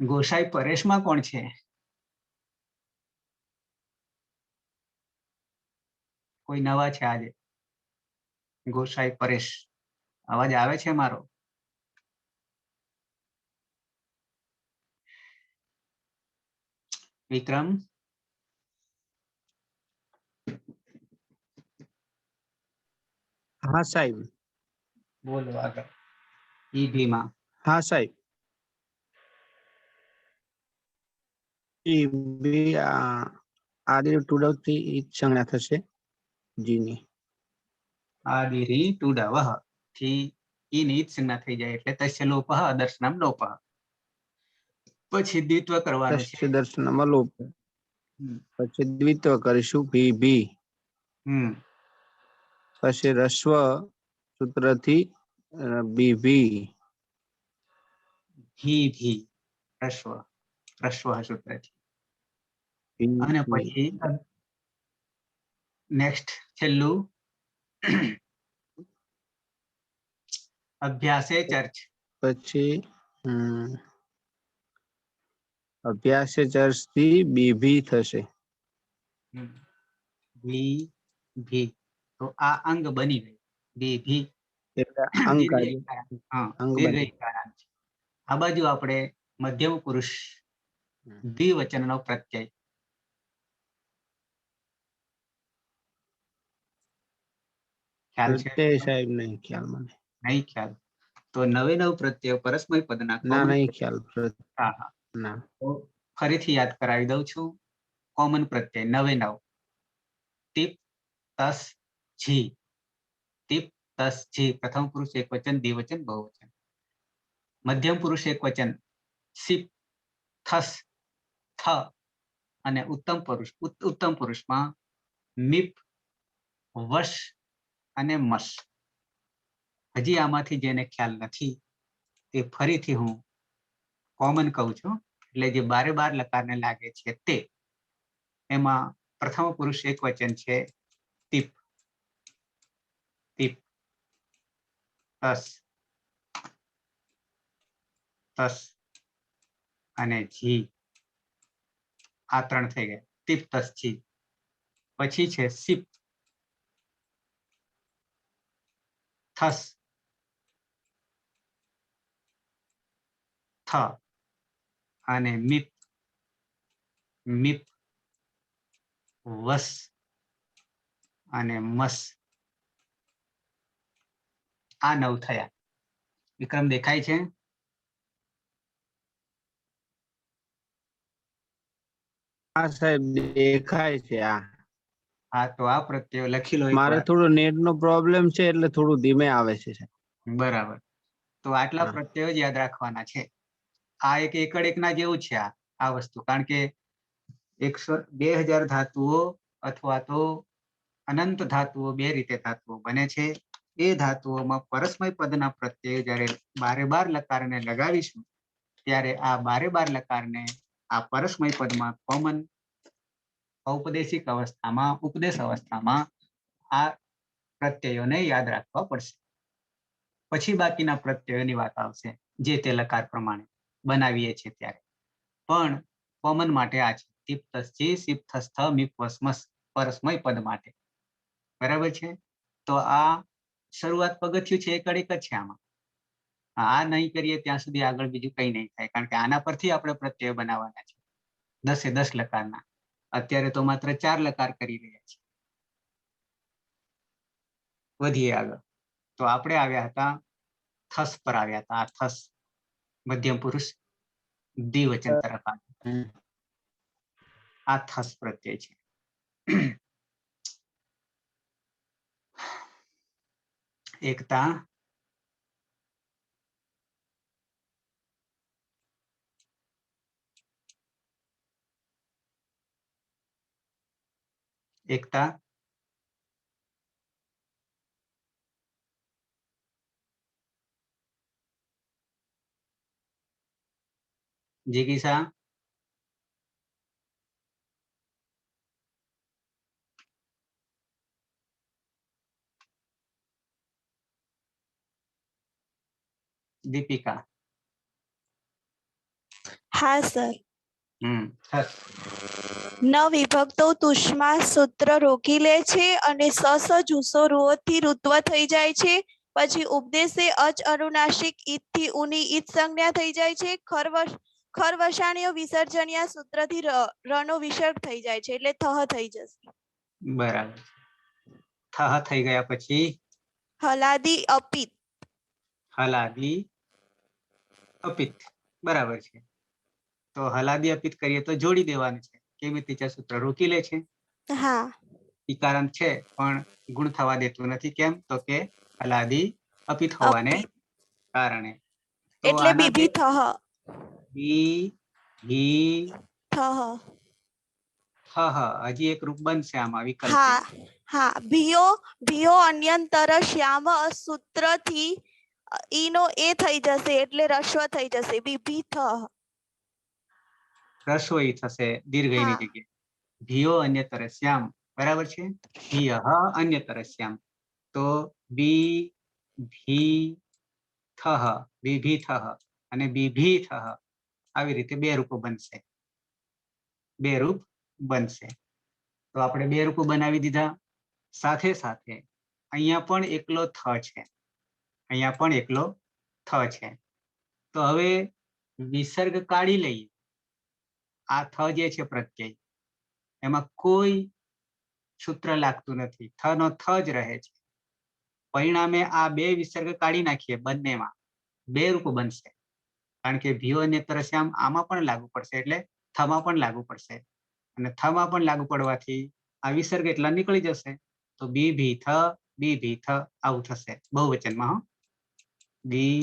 ગોસાઈ પરેશમાં કોણ છે? કોઈ નવા છે આજે? ગોસાઈ પરેશ, અવાજ આવે છે મારો? વિક્રમ, હા સાહેબ. બોલો આગળ. ઈ ભીમાં હા સાહેબ. ઈ બી આદિ ટુડકથી ઈ સંજ્ઞા થશે જીની. આદિરી ટુડવહ થી ઈ ની સંજ્ઞા થઈ જાય એટલે તસ્ય લોપઃ દર્શનમ લોપઃ. પછી દ્વિત્વ કરવાનું છે. તસ્ય દર્શનમાં લોપ. પછી દ્વિત્વ કરીશું ભી ભી. પછી રસ્વ સૂત્રથી બીભી ભી ભી રસ્વ સૂત્રથી. અને પછી નેક્સ્ટ છેલ્લું અભ્યાસે ચર્ચ. પછી અભ્યાસે ચર્ચથી બીભી થશે. ભી ભી તો આ અંગ બની ગયું. ભી ભી એટલે અંગ દીર્ઘ કાર્ય ઈકારાંત. હા, અંગ દીર્ઘ બને. ઈકારાંત છે. આ બાજુ આપણે મધ્યમ પુરુષ દ્વિવચનનો પ્રત્યય. ખ્યાલ છે? પ્રત્યય સાહેબ નહીં ખ્યાલ મને. નહીં ખ્યાલ. તો નવે નવ પ્રત્યય પરસ્મય પદના ના common નહીં ખ્યાલ. હા હા. ના તો ફરીથી યાદ કરાવી દઉં છું. કોમન પ્રત્યય નવે નવ. ટીપ તસ જી. ટીપ તસ જી પ્રથમ પુરુષ એકવચન દ્વિવચન બહુવચન. મધ્યમ પુરુષ એકવચન સિપ થસ થ અને ઉત્તમ પુરુષમાં મિપ વશ અને મસ. હજી આમાંથી જેને ખ્યાલ નથી તે ફરીથી હું કોમન કહું છું. એટલે જે બારે બાર લકારને લાગે છે તે એમાં પ્રથમ પુરુષ એકવચન છે ટીપ. ટીપ તસ તસ અને જી. આ ત્રણ થઈ ગયા. ટીપ તસ જી. પછી છે સિપ થસ થ અને મિપ મિપ વસ અને મસ. આ નવ થયા. વિક્રમ દેખાય છે? હા સાહેબ દેખાય છે. હા, તો આ પ્રત્યય લખી લો મારે એકવાર. થોડું નેટ નો પ્રોબ્લેમ છે એટલે થોડું ધીમે આવે છે સાહેબ. બરાબર. તો આટલા હા. પ્રત્યયો જ યાદ રાખવાના છે. આ એક એકડ એકના જેવું છે આ વસ્તુ. કારણ કે 2000 ધાતુઓ અથવા તો અનંત ધાતુઓ બે રીતે ધાતુઓ બને છે. એ ધાતુઓમાં પરસ્મય પદના પ્રત્યય જ્યારે બારે બાર લકારને લગાવીશું ત્યારે આ બારે બાર લકારને આ પરસ્મય પદમાં કોમન ઔપદેશિક અવસ્થામાં ઉપદેશ અવસ્થામાં આ પ્રત્યયોને યાદ રાખવા પડશે. પછી બાકીના પ્રત્યયોની વાત આવશે જે તે લકાર પ્રમાણે બનાવીએ છીએ ત્યારે. પણ કોમન માટે આ છે. ટીપ તસ જી સિપ થસ થ મિપ વસ મસ પરસ્મય પદ માટે. બરાબર છે? તો આ શરૂઆત પગથિયું છે એકડ એક જ છે આમાં. આ નહીં કરીએ ત્યાં સુધી આગળ બીજું કંઈ નહીં થાય. કારણ કે આના પરથી આપણે પ્રત્યય બનાવવાના છે 10 લકારના. અત્યારે તો માત્ર 4 લકાર કરી રહ્યા છીએ. વધીએ આગળ. તો આપણે આવ્યા હતા થસ પર આવ્યા હતા. આ થસ મધ્યમ પુરુષ દ્વિવચન તરફ આવ્યા. આ થસ પ્રત્યય છે. એકતા એકતા જિગીસા દીપિકા. હા સર. થસ ન વિભક્તો તુષ્મા સૂત્ર રોકી લે છે અને સ જુસો રૂઓથી ઋત્વ થઈ જાય છે. પછી ઉપદેશે અચ અનુનાસિક ઈદથી ઉની ઈદ સંજ્ઞા થઈ જાય છે. ખરવસાણીઓ વિસર્જનીય સૂત્રથી રનો વિસર્ગ થઈ જાય છે એટલે થહ થઈ જશે. બરાબર. થહ થઈ ગયા પછી હલાદી અપિત. હલાદી અપિત. બરાબર છે. તો હલાદી અપિત કરીએ તો જોડી દેવાનું છે. કેવી રીતે સૂત્ર રોકી લે છે. હા. ઈકારાંત છે પણ ગુણ થવા દેતું નથી. કેમ? તો કે હલાદી અપિત હોવાને અપિત કારણે. તો એટલે આના બે બીભી થહ. બી ભી થહ. હા હા, હજી એક રૂપ બનશે આમાં વિકલ્પે. હા હા, ભીયો અન્યંતર શ્યામ સૂત્રથી ઈનો એ થઈ જશે એટલે રસ્વ થઈ જશે. બિભીથ. રસોઈ થશે દીર્ઘઈની હા. જગ્યાએ. ભીયો અન્યતર શ્યામ, બરાબર છે. ભીયઃ અન્યતર શ્યામ, તો બીભીથઃ, બીભીથઃ અને બીભીથઃ, આવી રીતે બે રૂપો બનશે. બે રૂપ બનશે. તો આપણે બે રૂપો બનાવી દીધા. સાથે સાથે અહીંયા પણ એકલો થ છે. અહીંયા પણ એકલો થ છે. તો હવે વિસર્ગ કાઢી લઈએ. આ થ જે છે પ્રત્યય, એમાં કોઈ સૂત્ર લાગતું નથી. થ નો થ જ રહે છે. પરિણામે આ બે વિસર્ગ કાઢી નાખીએ, બંનેમાં બે રૂપ બનશે. કારણ કે ભીયો અન્યતર શ્યામ આમાં પણ લાગુ પડશે, એટલે થમાં પણ લાગુ પડશે. અને થમાં પણ લાગુ પડવાથી આ વિસર્ગ એટલા નીકળી જશે. તો બી ભી થ આવું થશે બહુવચનમાં. બી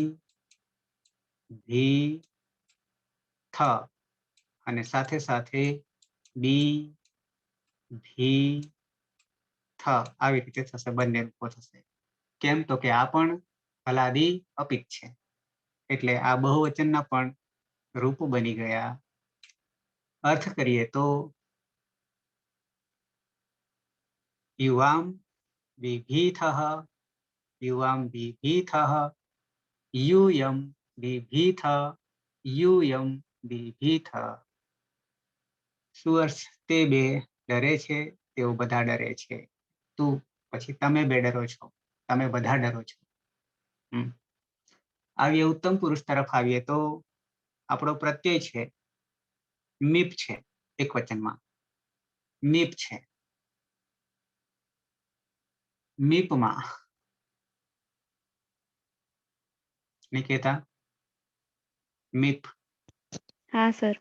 ભી થ અને સાથે સાથે બી ભી થ, આવી રીતે થશે. બંને રૂપો થશે. કેમ? તો કે આ પણ હલાદી અપિત છે, એટલે આ બહુવચનના પણ રૂપ બની ગયા. અર્થ કરીએ તો યુવામ વિભીથઃ, યુવામ વિભીથઃ, यूयम विभीथ, यूयम विभीथ. શું અર્થ? તે બે ડરે છે, તેઓ બધા ડરે છે. તું પછી તમે બે ડરો છો, તમે બધા ડરો છો. આવીએ ઉત્તમ પુરુષ તરફ આવીએ તો આપણો પ્રત્યય છે મીપ છે. એક વચનમાં મીપ છે. મીપમાં નિકેતા, મીપ. હા સર,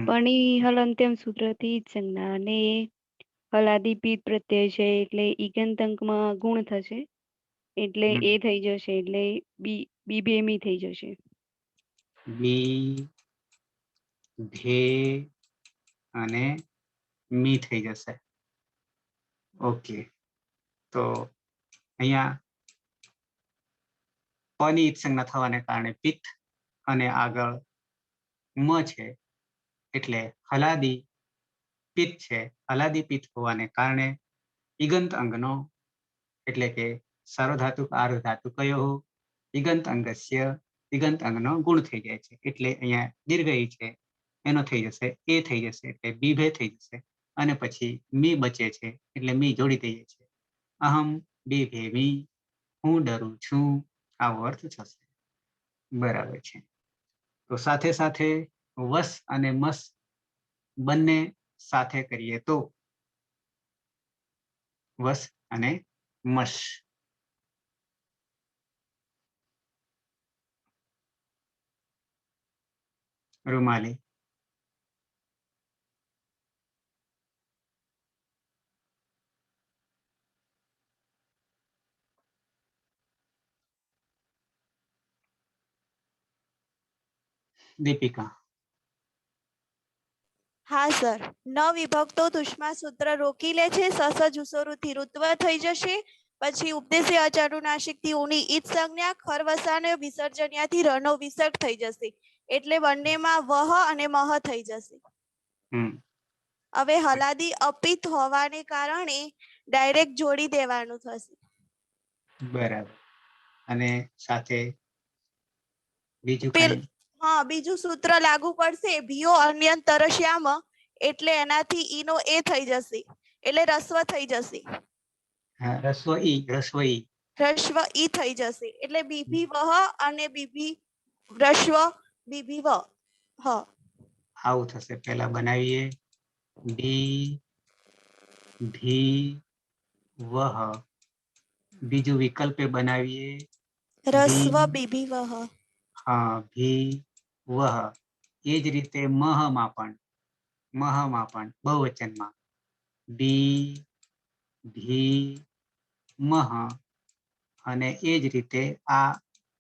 પણ ઈ હલંત્યમ સૂત્રથી જ સંજ્ઞા અને હલાદી પિત પ્રત્યય છે એટલે ઈગંત અંકમાં ગુણ થશે, એટલે એ થઈ જશે, એટલે બીબેમી થઈ જશે. બી ભે અને મી થઈ જશે. ઓકે, તો અહીંયા પની ઈત્સંજ્ઞા થવાને કારણે પિત્ત અને આગળ મ છે, એટલે હલાદી પિત્ત છે. હલાદી પિત્ત હોવાને કારણે ઈગંત અંગનો, એટલે કે સાર્વધાતુક આર્ધધાતુકયો ઈગંત અંગસ્ય, ઈગંત અંગનો ગુણ થઈ જાય છે. એટલે અહીંયા દીર્ઘઈ છે એનો થઈ જશે, એ થઈ જશે, એટલે બીભે થઈ જશે. અને પછી મી બચે છે, એટલે મી જોડી દઈએ છે. અહમ બીભેમી, હું ડરું છું, આવો અર્થ થશે. બરાબર છે. તો સાથે સાથે વસ અને મસ બંને સાથે કરીએ તો વસ અને મસ. રૂમાલી, દીપિકા. હા સર, ન વિભક્તો તુષ્મા સૂત્ર રોકી લે છે. સસ જુસોરુથી ઋત્વ થઈ જશે. પછી ઉપદેશે અચારુનાસિક થી ઉની ઈદ સંજ્ઞા, ખરવસાને વિસર્જન્યાથી રનો વિસર્ગ થઈ જશે. એટલે બંનેમાં વહ અને મહ થઈ જશે. હવે હલાદી અપિત હોવાને કારણે ડાયરેક્ટ જોડી દેવાનું થશે. બરાબર. અને સાથે બીજું કઈ? હા, બીજું સૂત્ર લાગુ પડશે. ભીયો અન્યંતર શ્યામ, એટલે એનાથી ઈનો એ થઈ જશે, એટલે રસ્વ થઈ જશે. રસ્વ ઈ થઈ જશે, એટલે બીભી વહ અને બીભી રસ્વ બીભી વ હ. આવું થશે. પહેલા બનાવીએ બી ભી વહ. બીજું વિકલ્પે બનાવીએ રસ્વ બીભી વહ. હા, ભી વહ. એ જ રીતે મહમાં પણ બહુવચનમાં બી ભી મહ. અને એ જ રીતે આ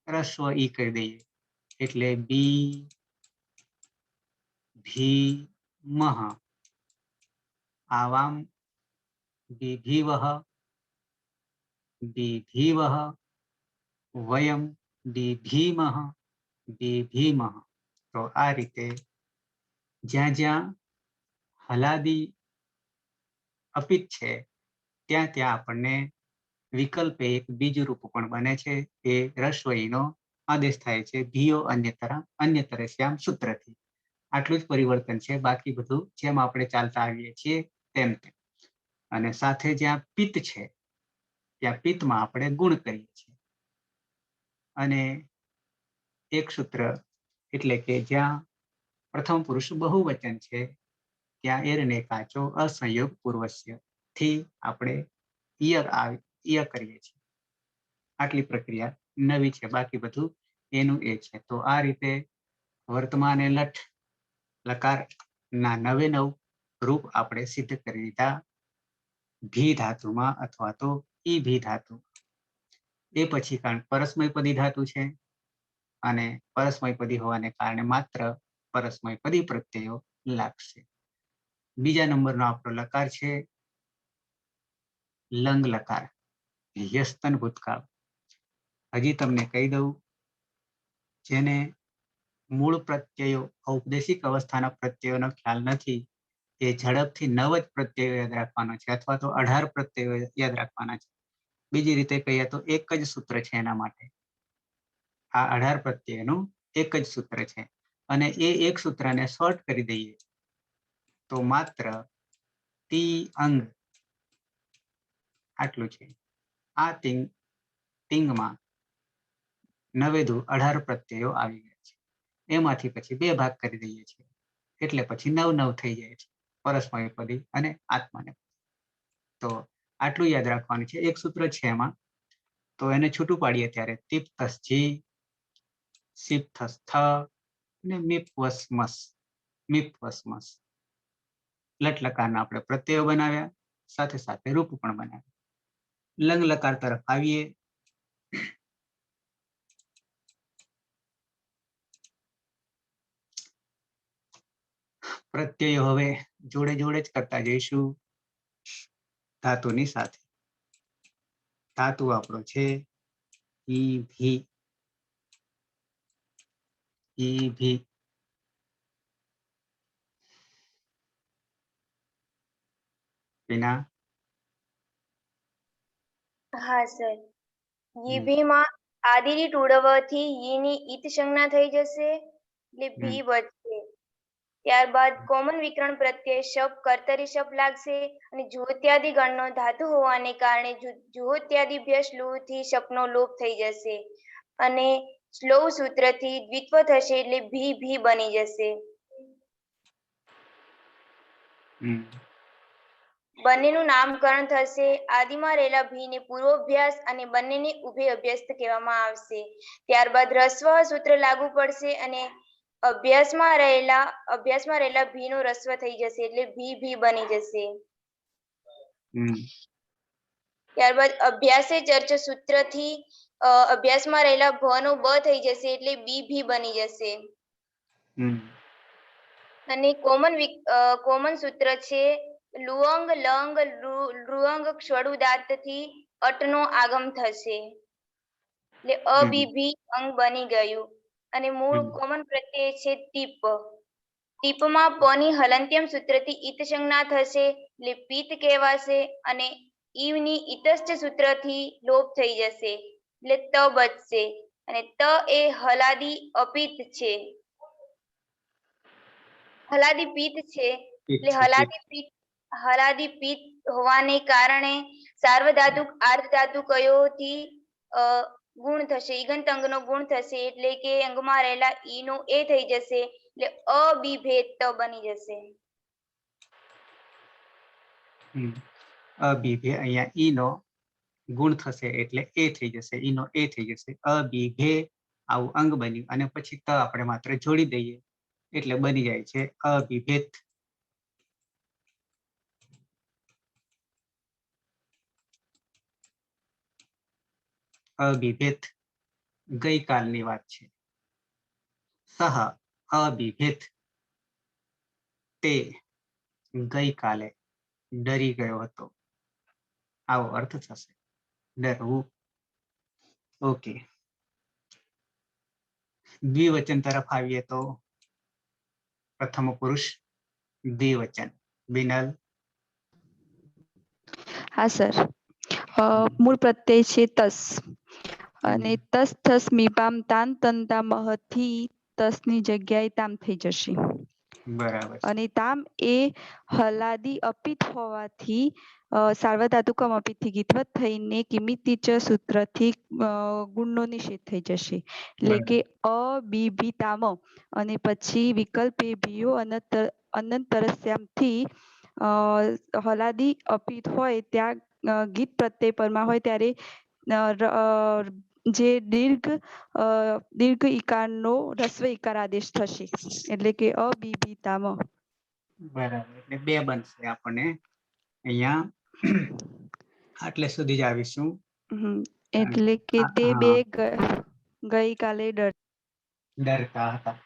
રસ્વ ઈ કરી દઈએ, એટલે બી ભી મહ. आवाम बिभीवः बिभीवः वयम बिभीमः बिभीमः। तो आ रीते ज्यां ज्यां हलादी अपित छे ત્યાં ત્યાં આપણને વિકલ્પે એક બીજું રૂપ પણ બને છે એ રસ્વઈનો આદેશ થાય છે ભીયો અન્યતરે શ્યામ સૂત્રથી. આટલું જ પરિવર્તન છે, બાકી બધું જેમ આપણે ચાલતા આવીએ છીએ તેમ તેમ. અને સાથે જ્યાં પિત્ત છે ત્યાં પિત્તમાં આપણે ગુણ કરીએ છીએ. અને એક સૂત્ર એટલે કે જ્યાં પ્રથમ પુરુષ બહુવચન છે ત્યાં એરને કાચો અસંયોગ પૂર્વસ્ય થી આપણે ય કરીએ છીએ. આટલી પ્રક્રિયા નવી છે, બાકી બધું એનું એ છે. તો આ રીતે વર્તમાન લઠ લકાર ના નવે નવ રૂપ આપણે સિદ્ધ કરી દીધા ભી ધાતુમાં અથવા તો ઈ ભી ધાતુ. એ પછી કારણ પરસ્મયપદી ધાતુ છે અને પરસ્મયપદી હોવાને કારણે માત્ર પરસ્મયપદી પ્રત્યયો લાગશે. બીજા નંબરનો આપણો લકાર છે લંગ લકાર, યસ્તન ભૂતકાળ. હજી તમને કહી દઉં, જેને મૂળ પ્રત્યયો ઔપદેશિક અવસ્થાના પ્રત્યયોનો ખ્યાલ નથી એ ઝડપથી 9 જ પ્રત્યયો યાદ રાખવાનો છે અથવા તો 18 પ્રત્યયો યાદ રાખવાના છે. બીજી રીતે કહીએ તો એક જ સૂત્ર છે એના માટે. આ 18 પ્રત્યયનું એક જ સૂત્ર છે અને એ એક સૂત્રને શોર્ટ કરી દઈએ તો માત્ર તી અંગ આટલું છે. આ તિંગમાં 9 18 પ્રત્યયો આવી ગયા છે. એમાંથી પછી 2 ભાગ કરી દઈએ છીએ એટલે પછી 9 9 થઈ જાય છે, પરસ્મયપદી અને આત્માને. તો આટલું યાદ રાખવાનું છે. એક સૂત્ર છે એમાં, તો એને છૂટું પાડીએ ત્યારે તિપ્તસ જી, સિપ્થસ થ અને મીપવસ મસ. લટ લકારના આપણે પ્રત્યયો બનાવ્યા, સાથે સાથે રૂપ પણ બનાવ્યા. લંગ લકાર તરફ આવીએ. પ્રત્યયો હવે જોડે જોડે જ કરતા જઈશું ધાતુની સાથે. ધાતુ આપણો છે ઈ ભી. ઈ ભી વિના હા સર. યીભીમાં આદિની ટૂડવથી યીની ઈત સંજ્ઞા થઈ જશે એટલે ભી બચશે. ત્યારબાદ કોમન વિકરણ પ્રત્યય શબ કર્તરી શબ લાગશે અને જુહોત્યાદિ ગણનો ધાતુ હોવાને કારણે જુહોત્યાદિભ્ય શ્લુથી શબનો લોપ થઈ જશે અને શ્લોવ સૂત્રથી દ્વિત્વ થશે એટલે ભી ભી બની જશે. બંનેનું નામકરણ થશે. આદિમાં રહેલા ભીને પૂર્વોભ્યાસ અને બંનેને ઉભય અભ્યસ્ત કહેવામાં આવશે. ત્યારબાદ રસ્વ સૂત્ર લાગુ પડશે અને અભ્યાસમાં રહેલા ભીનો રસ્વ થઈ જશે એટલે ભી ભી બની જશે. ત્યારબાદ અભ્યાસે ચર્ચ સૂત્રથી અભ્યાસમાં રહેલા ભનો બ થઈ જશે એટલે બી ભી બની જશે. અને કોમન સૂત્ર છે લુઅંગ લંગ રુઅંગ ક્ષળુદાત થી અટનો આગમ થશે એટલે અબીભી અંગ બની ગયું. અને મૂળ કોમન પ્રત્યય છે ટીપ. ટીપમાં પની હલંત્યમ સૂત્રથી ઈત સંજ્ઞા થશે એટલે પિત્ત કહેવાશે અને ઈવની ઈતસ્થ સૂત્રથી લોપ થઈ જશે એટલે ત બચશે અને ત એ હલાદી અપિત છે. હલાદી પિત્ત છે એટલે હલાદી પિત્ત હોવાને કારણે સાર્વધાતુક આર્ધધાતુકયોથી ગુણ થશે. ઈગંત અંગનો ગુણ થશે એટલે કે અંગમાં રહેલા ઈ નો એ થઈ જશે એટલે અબિભેદ ત બની જશે. અબિભે અહીંયા ઈ નો ગુણ થશે એટલે એ થઈ જશે, ઈ નો એ થઈ જશે. અબિભે આવું અંગ બન્યું અને પછી ત આપણે માત્ર જોડી દઈએ એટલે બની જાય છે અબિભેદ. અબિભેદ ગઈકાલની વાત છે. સહ અબિભેદ તે ગઈકાલે ડરી ગયો હતો, આવો અર્થ થશે, ડરવું. ઓકે, દ્વિવચન તરફ આવીએ તો પ્રથમ પુરુષ દ્વિવચન. બિનલ. હા સર, મૂળ પ્રત્યય છે તસ, અને તસ થસ મીપામ તાન તંતા મહથી તસની જગ્યાએ તામ થઈ જશે. બરાબર છે. અને તામ એ હલાદી અપિત હોવાથી સાર્વધાતુકમ અપિતથી ગીતવત થઈને કિમિતિ ચ સૂત્રથી ગુણનો નિષેધ થઈ જશે. એટલે કે અબીભીતામ અને પછી વિકલ્પે ભીયો અનંતરસ્યામથી હલાદી અપિત હોય ત્યાં ગીત પ્રત્યય પરમાં હોય ત્યારે જે દીર્ઘ ઈકારનો રસ્વ ઈકાર આદેશ થશે, એટલે કે અબીભીતામ. બરાબર, એટલે બે બનશે આપણને અહીંયા. આટલે સુધી જ આવીશું. એટલે કે તે બે ગઈકાલે ડરતા હતા,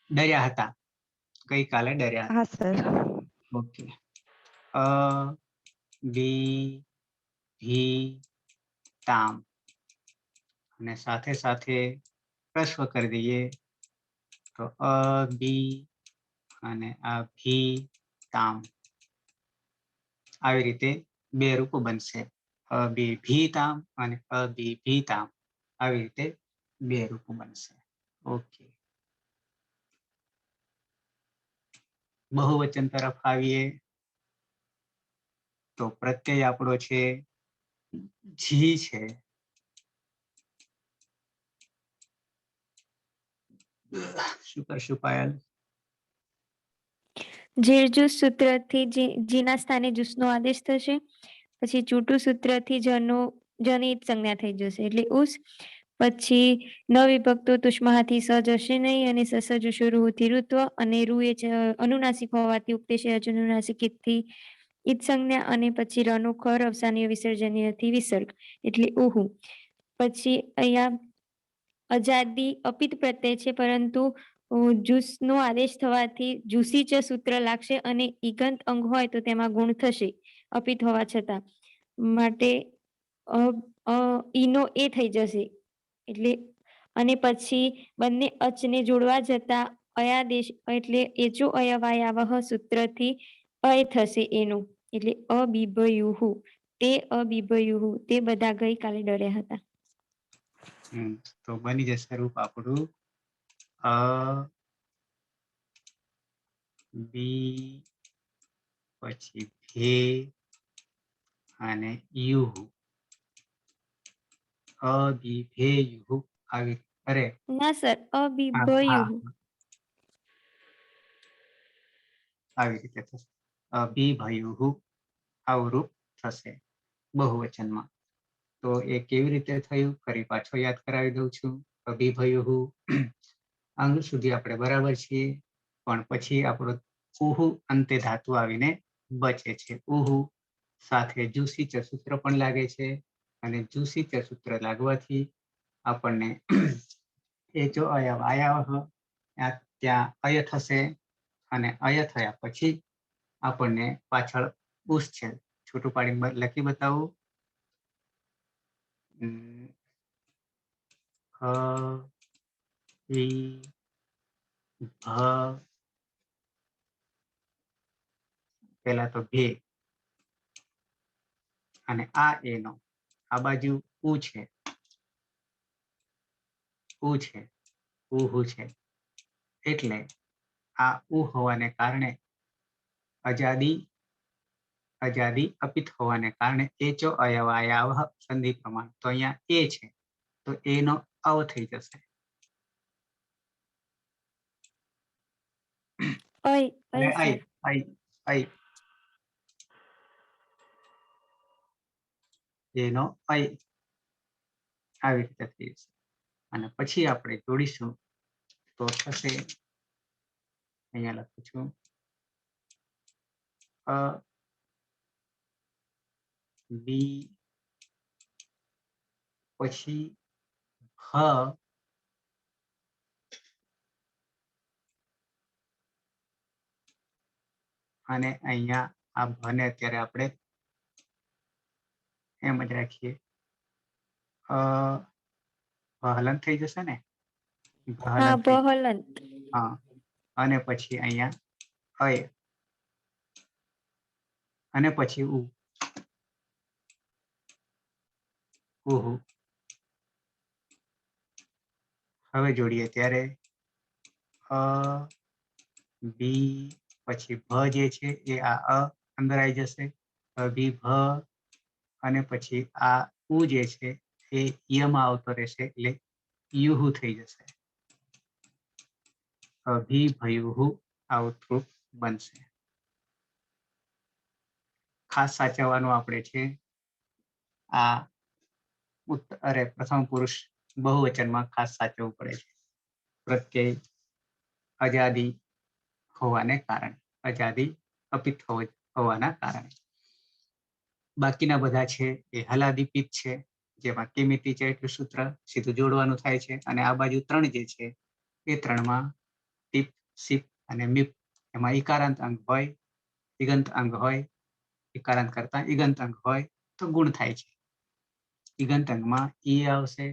ડર્યા હતા, ગઈકાલે ડર્યા હા હતા. સર. ઓકે. અ બી ભી તામ, અને સાથે સાથે પ્રશ્વ કરી દઈએ તો અ બી અને આ ભી તામ, આવી રીતે બે રૂપો બનશે, અબીભીતામ અને અબીભીતામ, આવી રીતે બે રૂપો બનશે. ઓકે, બહુવચન તરફ આવીએ તો પ્રત્યય આપણો છે જી છે. શું કરશું પાયલ? ઝેરજૂસ સૂત્રથી જીના સ્થાને જૂસનો આદેશ થશે. પછી ચૂંટુ સૂત્રથી જની સંજ્ઞા થઈ જશે, એટલે ઉસ. પછી ન વિભક્તો તુષ્માહાથી સ જશે નહીં, અને સસજુષો રૂહથી ઋત્વ, અને રૂ એ અનુનાસિક હોવાથી ઉપદેશે અનુનાસિકથી ઈદ સંજ્ઞા, અને પછી રનો ખર અવસાનીય વિસર્જનીયથી વિસર્ગ, એટલે ઉહુ. પછી અહીંયા અજાદી અપિત પ્રત્યય છે, પરંતુ જૂસનો આદેશ થવાથી જૂસી ચ સૂત્ર લાગશે, અને ઈગંત અંગ હોય તો તેમાં ગુણ થશે અપિત હોવા છતાં, માટે ઈનો એ થઈ જશે. એટલે અને પછી બંને અચને જોડવા જતા અયાદેશ, એટલે એચો અયવાયાવહ સૂત્રથી અય થશે એનું, એટલે અબીભયુહુ, તે અબીભયુહુ, તે બધા ગઈકાલે ડર્યા હતા. તો બની જશે રૂપ આપણું અ બી, પછી ભે અને યુહુ, અબીભેયુહુ, આવી અરે ના સર, હા, અબીભયુહુ. આવી રીતે થશે, અબીભયુહુ, આવું રૂપ થશે બહુવચનમાં. તો એ કેવી રીતે થયું ફરી પાછો યાદ કરાવી દઉં છું. અબીભયુહુ અંગ સુધી આપણે બરાબર છીએ, પણ પછી આપણો ઉહુ અંતે ધાતુ આવીને બચે છે. ઉહુ સાથે જુસી ચ સૂત્ર પણ લાગે છે, અને જુસી ચ સૂત્ર લાગવાથી આપણને એ જો અયવાયાવહ ત્યાં અય થશે, અને અય થયા પછી આપણને પાછળ ઉસ છે. છૂટું પાડીને લખી બતાવું. પેલા તો ભે, અને આ એનો આ બાજુ ઉ છે, ઉ છે, ઉહુ છે, એટલે આ ઉ હોવાને કારણે અજાદી અપિત હોવાને કારણે એચો અયવાયાવહ સંધિ પ્રમાણ, તો અહીંયા એ છે તો એનો અવ થઈ જશે. એનો અય આવી રીતે થઈ જશે, અને પછી આપણે જોડીશું તો થશે, અહીંયા લખું છું અ બી, પછી હ, અને અહીંયા આ ભને અત્યારે આપણે એમ જ રાખીએ. હલન થઈ જશે ને? હા હલન થઈ ભહલંત. હા. અને પછી અહીંયા અય અને પછી ઉહુ. હવે જોડીએ ત્યારે બી પછી ભ જે છે એ આ અંદર આવી જશે. બી ભ અને પછી આ ઉ જે છે એ યમાં આવતો રહેશે એટલે યુહુ થઈ જશે. અભિભયુહુ આવું રૂપ બનશે. ખાસ સાચવવાનું આપણે છે આ પ્રથમ પુરુષ બહુવચનમાં ખાસ સાચવવું પડે છે. પ્રત્યય અજાદી હોવાને કારણે, અજાદી અપિત હોવાના કારણે. બાકીના બધા છે એ હલાદીપિત છે, જેમાં કિમિતિ છે એટલું સૂત્ર સીધું જોડવાનું થાય છે. અને આ બાજુ 3 જે છે એ 3માં ટીપ, સીપ અને મીપ એમાં ઈકારાંત અંગ હોય, ઈગંત અંગ હોય, ઈકારાંત કરતા ઈગંત અંગ હોય તો ગુણ થાય છે. ઈગંત અંગમાં ઈ આવશે,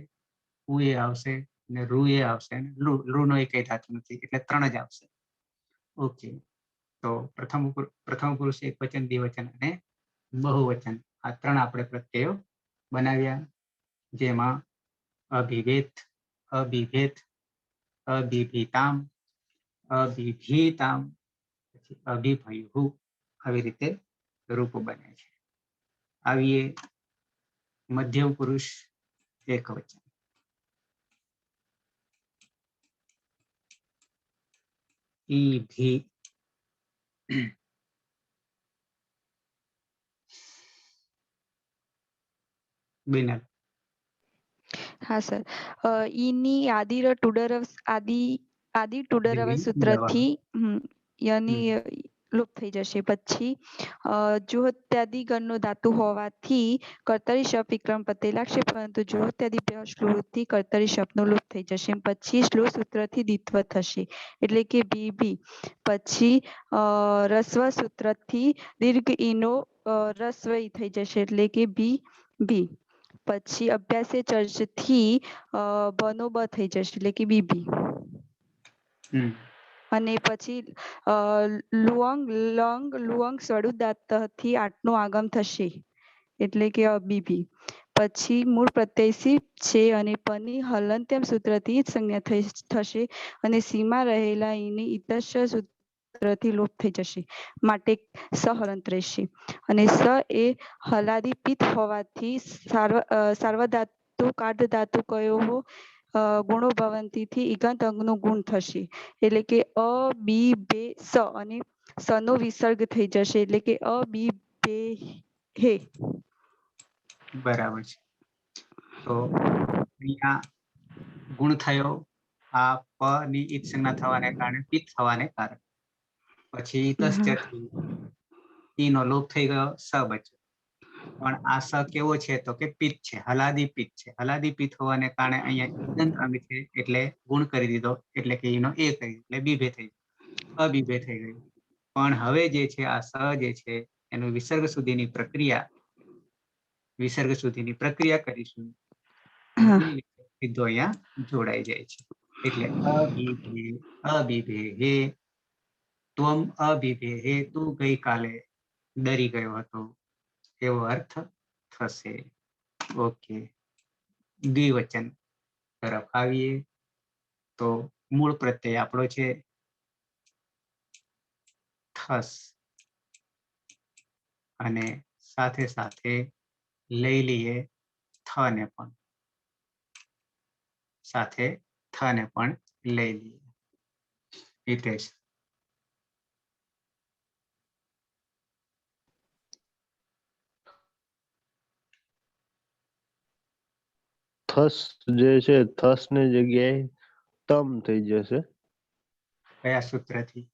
ઉ એ આવશે ને રૂ એ આવશે. રૂ નો એ કઈ થતું નથી એટલે 3 જ આવશે. ઓકે, તો પ્રથમ પુરુષ એક વચન, દ્વિવચન અને બહુવચન આ 3 આપણે પ્રત્યયો બનાવ્યા, જેમાં અભિભેત, અભિભેત, અભિભીતામ, અભિભીતામ, પછી અભિભયુહુ આવી રીતે રૂપો બને છે. આવીએ મધ્યમ પુરુષ એક વચન. ઈ ભી બિનલ. હા સર. ઈની આદિર ટુડર આદિ ટુડરવ સૂત્રથી યની લુપ્ત થઈ જશે. પછી જોહત્યાદિ ગણનો ધાતુ હોવાથી કર્તરી શબ્દ વિક્રમ પ્રત્યય લાગશે, પરંતુ જોહત્યાદિ શ્લોથી કર્તરી શબ્દનો લુપ્ત થઈ જશે. પછી શ્લો સૂત્રથી દ્વિત્વ થશે એટલે કે બી. પછી રસ્વ સૂત્રથી દીર્ઘ ઈનો રસ્વ ઈ થઈ જશે એટલે કે બી. પછી અભ્યાસે ચર્ચથી બનો બ થઈ જશે એટલે કે બીબી. અને પછી લુઅંગ સ્વડુદાત્તથી 8નું આગમ થશે એટલે કે બીબી. પછી મૂળ પ્રત્યય સી છે અને પની હલંત્યમ સૂત્રથી જ સંજ્ઞા થશે અને સીમાં રહેલા ઈની ઇતશ સૂત્રથી લોપ થઈ જશે, માટે સહલંત રહેશે. અને સ એ હલાદિપિત હોવાથી સાર્વધાતુ કાર્ધધાતુ કયો ગુણો ભવંતીથી ઈગંત અંગનો ગુણ થશે એટલે કે અ બી બે સ અને સનો વિસર્ગ થઈ જશે એટલે કે અ બી બે હે. બરાબર છે. તો અહીંયા ગુણ થયો આ પ ની ઈત સંજ્ઞા થવાને કારણે, પિત થવાને કારણે. પછી તશ્ચથી ઈ નો લોપ થઈ ગયો, સ બચ્યો. પણ આ સ કેવો છે તો કે પિત છે, હલાદી પિત છે. હલાદી પિત હોવાને કારણે અહીંયા ઈગંત અંગ છે એટલે ગુણ કરી દીધો એટલે કે ઈનો એ કરી એટલે બીભે થઈ ગયું, અબીભે થઈ ગયું. પણ હવે જે છે આ સ જે છે એનું વિસર્ગ સુધીની પ્રક્રિયા કરીશું. સીધો અહીંયા જોડાઈ જાય છે એટલે અબીભે હે, ત્વમ અબીભે હે, તું ગઈકાલે ડરી ગયો હતો એવો અર્થ થશે. ઓકે, દ્વિવચન તરફ આવીએ તો મૂળ પ્રત્યય આપણો છે થસ, અને સાથે સાથે લઈ લઈએ થને પણ, લઈ લઈએ. હિતેશ. થસ જે છે, થસ ની જગ્યાએ તમ થઈ જશે. કયા સૂત્રથી?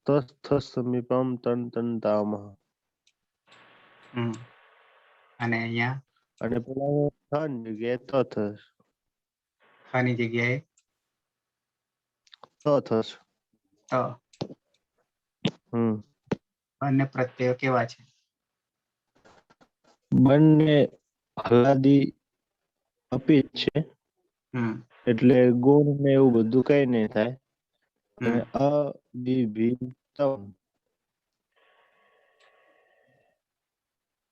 તસ થસ સમીપમ તન તન તામહ. અને અહીંયા અને પેલા થન જગ્યાએ ત થસ. ખાની જગ્યાએ ત થસ. તો બંને પ્રત્યયો કેવા છે? બંને હલાદી અપિત છે, એટલે ગુણ ને એવું બધું કઈ નહીં થાય. અને અબિભિતમ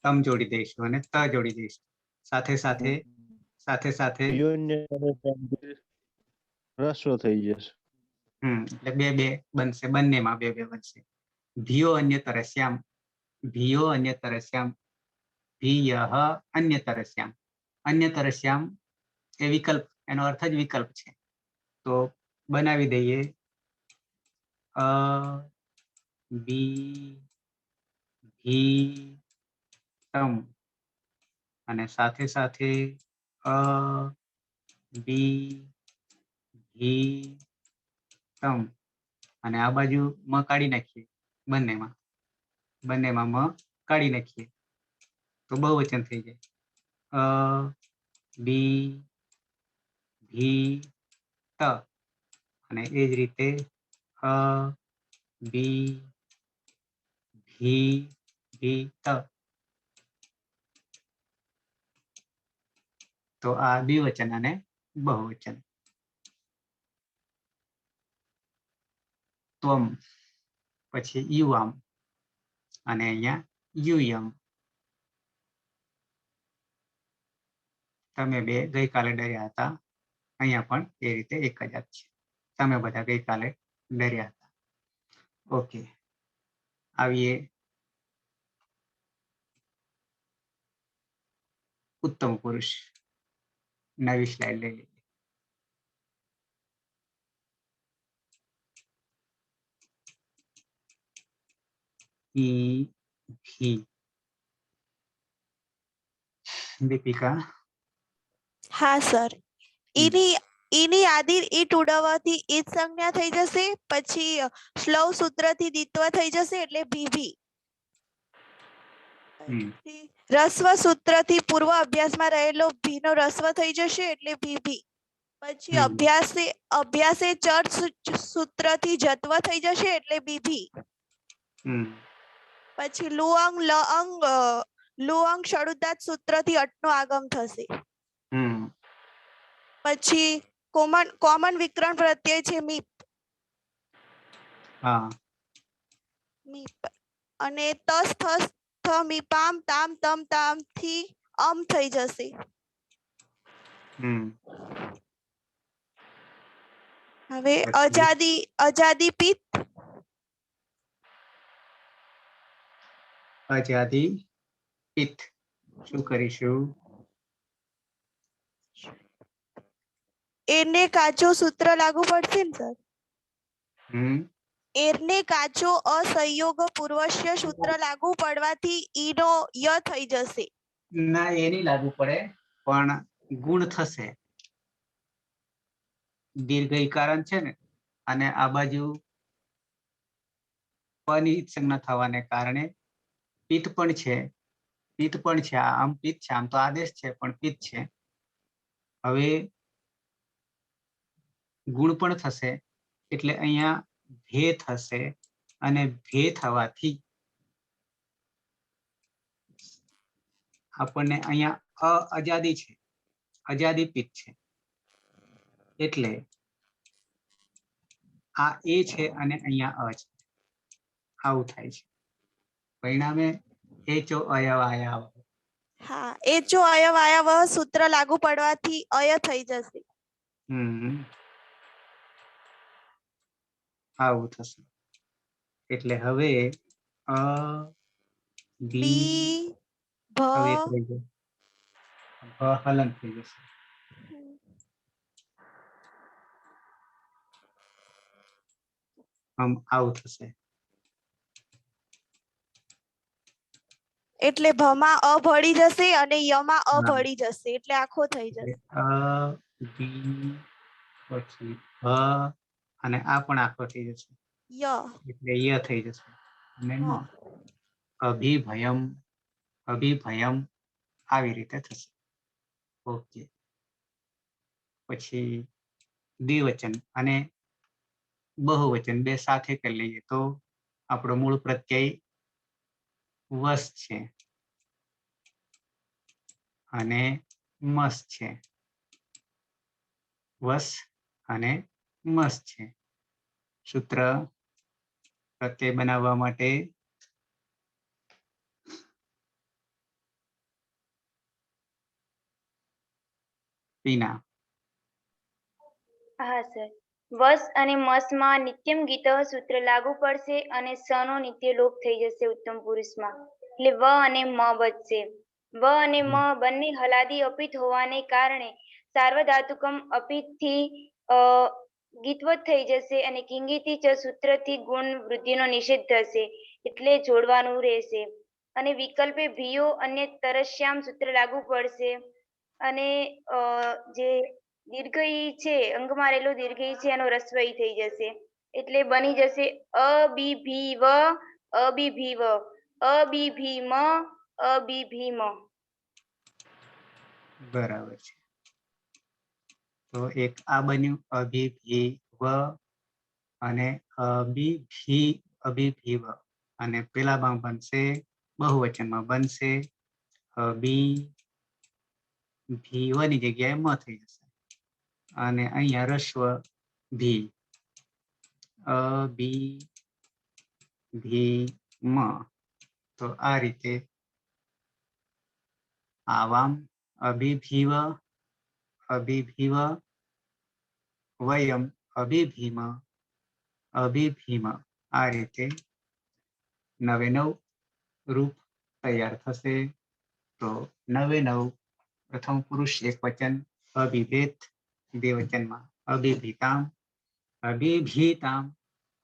તમ જોડી દઈશું અને ત જોડી દઈશું. સાથે સાથે યોન્ય રસ્વ થઈ જશે. એટલે બે બે બનશે, બંનેમાં બે બે બનશે. ભીયો અન્યતરસ્યામ, ભીયો અન્યતરસ્યામ, ભીયઃ અન્યતરસ્યામ. અન્યતરસ્યામ એ વિકલ્પ, એનો અર્થ જ વિકલ્પ છે. તો બનાવી દઈએ અ બી ભી તમ, અને સાથે સાથે અ બી ભી તમ, અને આ બાજુ મ કાઢી નાખીએ. બંનેમાં મ કાઢી નાખીએ તો બહુવચન થઈ જાય. અ બી ભી ત, અને એ જ રીતે અ બી ભી ત. તો આ દ્વિવચન અને બહુવચન. ત્વમ, પછી યુઆમ, અને અહીંયા યુયમ. તમે બે ગઈકાલે ડર્યા હતા, અહીંયા પણ એ રીતે એક જ છે. તમે બધા ગઈકાલે ડર્યા હતા. ઓકે, આવીએ ઉત્તમ પુરુષ. નવી સ્લાઇડ લઈ લઈએ. ઈ ભી. દીપિકા. હા સર. ઈની આદિ ઈટ ઉડાવવાથી ઈટ સંજ્ઞા થઈ જશે. પછી શ્લવ સૂત્રથી દ્વિત્વ થઈ જશે એટલે ભીભી. રસ્વ સૂત્રથી પૂર્વ અભ્યાસમાં રહેલો ભીનો રસ્વ થઈ જશે એટલે ભીભી. પછી અભ્યાસે ચર સૂત્રથી જત્વ થઈ જશે એટલે બીભી. પછી લુઅંગ લઅંગ લુઅંગ ષડુદાત સૂત્રથી અટનો આગમ થશે. પછી કોમન વિકરણ પ્રત્યય છે મીપ. મીપ. અને તસ થસ થ મીપામ તામ તમ તામ થી થઈ જશે. હવે અજાદી પિત્ત. અજાદી પિત્ત. શું કરીશું? એરને કાચો સૂત્ર લાગુ પડશે ને સર? એરને કાચો અસંયોગ પૂર્વસ્ય સૂત્ર લાગુ પડવાથી ઈનો ય થઈ જશે. ના, એ નહીં લાગુ પડે, પણ ગુણ થશે. દીર્ઘઈકારણ છે ને, અને આ બાજુ પની સંજ્ઞા થવાને કારણે પિત્ત પણ છે. આમ પિત્ત છે, આમ તો આદેશ છે પણ પિત્ત છે. હવે ગુણ પણ થશે એટલે અહીંયા ભે થશે, અને ભે થવાથી આપણને અહીંયા અજાદી છે, અજાદી પિત્ત છે. એટલે આ એ છે અને અહીંયા અ છે. આવું થાય છે. પરિણામે એચો અયવાયા. હા, એચો અયવાયા સૂત્ર લાગુ પડવાથી અય થઈ જશે. આવું થશે. એટલે હવે અ બી હવે થઈ જશે, હલન થઈ જશે. આવું થશે. એટલે ભમાં અ ભળી જશે અને યમાં અ ભળી જશે, એટલે આખો થઈ જશે. અ બી પછી અને આ પણ આખો થઈ જશે, એટલે ય થઈ જશે. અને અભિભયમ, અભિભયમ આવી રીતે થશે. ઓકે. પછી દ્વિવચન અને બહુવચન બે સાથે કરી લઈએ તો આપણો મૂળ પ્રત્યય વસ છે અને મસ છે. વસ અને મસ છે. સૂત્ર પ્રત્યય બનાવવા માટે પીના. હા સર. વસ અને મસમાં નિત્યમ ગીત સૂત્ર લાગુ પડશે અને સ નો નિત્ય લોપ થઈ જશે ઉત્તમ પુરુષમાં. એટલે વ અને મ બચશે. વ અને મ બંને હલાદી અપિત હોવાને કારણે સાર્વધાતુકમ અપિતથી ગીતવત થઈ જશે અને કિંગીતી ચ સૂત્રથી ગુણ વૃદ્ધિનો નિષેધ થશે એટલે જોડવાનું રહેશે. અને વિકલ્પે ભીયો અને તરસ્યામ સૂત્ર લાગુ પડશે અને જે દીર્ઘ ઈ છે અંગમાં રહેલો દીર્ઘ ઈ છે એનો રસ્વ ઈ થઈ જશે એટલે બની જશે અબીભીવ અબીભીવ અબીભીમ અબીભીમ. બરાબર છે. તો એક આ બન્યું અભિભીવ અને અભિભીવ અને પેલામાં બનશે બહુવચનમાં બનશે અભિભીવની જગ્યાએ મ થઈ જશે અને અહીંયા રસ્વ ભી અભિભીમ. તો આ રીતે આવામ અભિભીવ અભિભીવ વયમ અભિભીમ અભિભીમ. આ રીતે 9 રૂપ તૈયાર થશે. તો 9 પ્રથમ પુરુષ એક વચન અભિભેત, દ્વિવચનમાં અભિભીતામ અભિભીતામ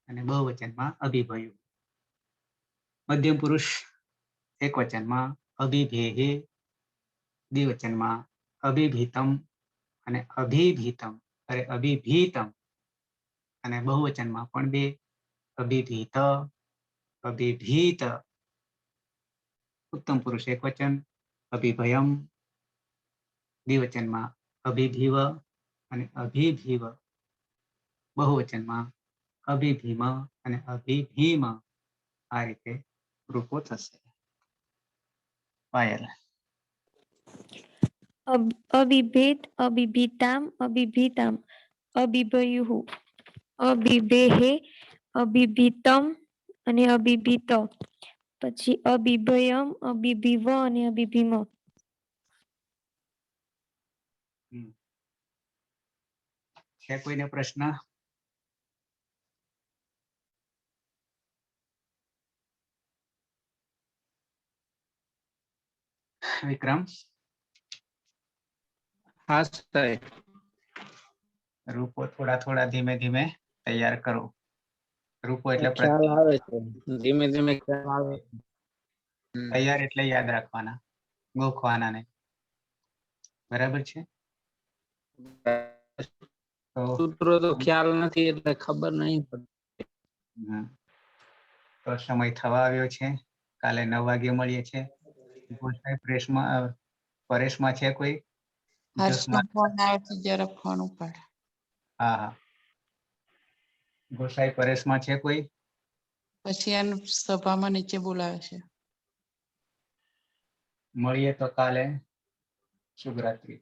અને બહુવચનમાં અભિભયું. મધ્યમ પુરુષ એક વચનમાં અભિભેહે, દ્વિવચનમાં અભિભીતમ અને અભિભીતમ અભિભીતમ અને બહુવચનમાં પણ 2 અભિભીત અભિભીત. ઉત્તમ પુરુષ એક વચન અભિભયમ, દ્વિવચનમાં અભિભીવ અને અભિભીવ, બહુવચનમાં અભિભીમ અને અભિભીમ. આ રીતે રૂપો થશે. પાયલ. અભિભેત અભિભીતામ અભિભીતામ અભિભયુઃ અભિભેહે અભિભીતમ અને અભિભીત. પછી અભિભયમ અભિભીવ અને અભિભીમ. છે કોઈને પ્રશ્ન? વિક્રમ. હા સાહેબ. રૂપો થોડા ધીમે ધીમે તૈયાર કરો. રૂપો એટલે ખ્યાલ આવે છે, ધીમે ધીમે ખ્યાલ આવે. તૈયાર એટલે યાદ રાખવાના, ગોખવાના ને. બરાબર છે. સૂત્રો તો ખ્યાલ નથી એટલે ખબર નહીં પડતી. તો સમય થવા આવ્યો છે. કાલે 9 વાગે મળીએ છે. પરેશમાં છે કોઈ? હર્ષનો ફોન આવ્યો તો જરા ફોન ઉપાડ. હા હા. ગોસાઈ પરેશમાં છે કોઈ? પછી આને સભામાં નીચે બોલાવે છે. મળીએ તો કાલે. શુભરાત્રી.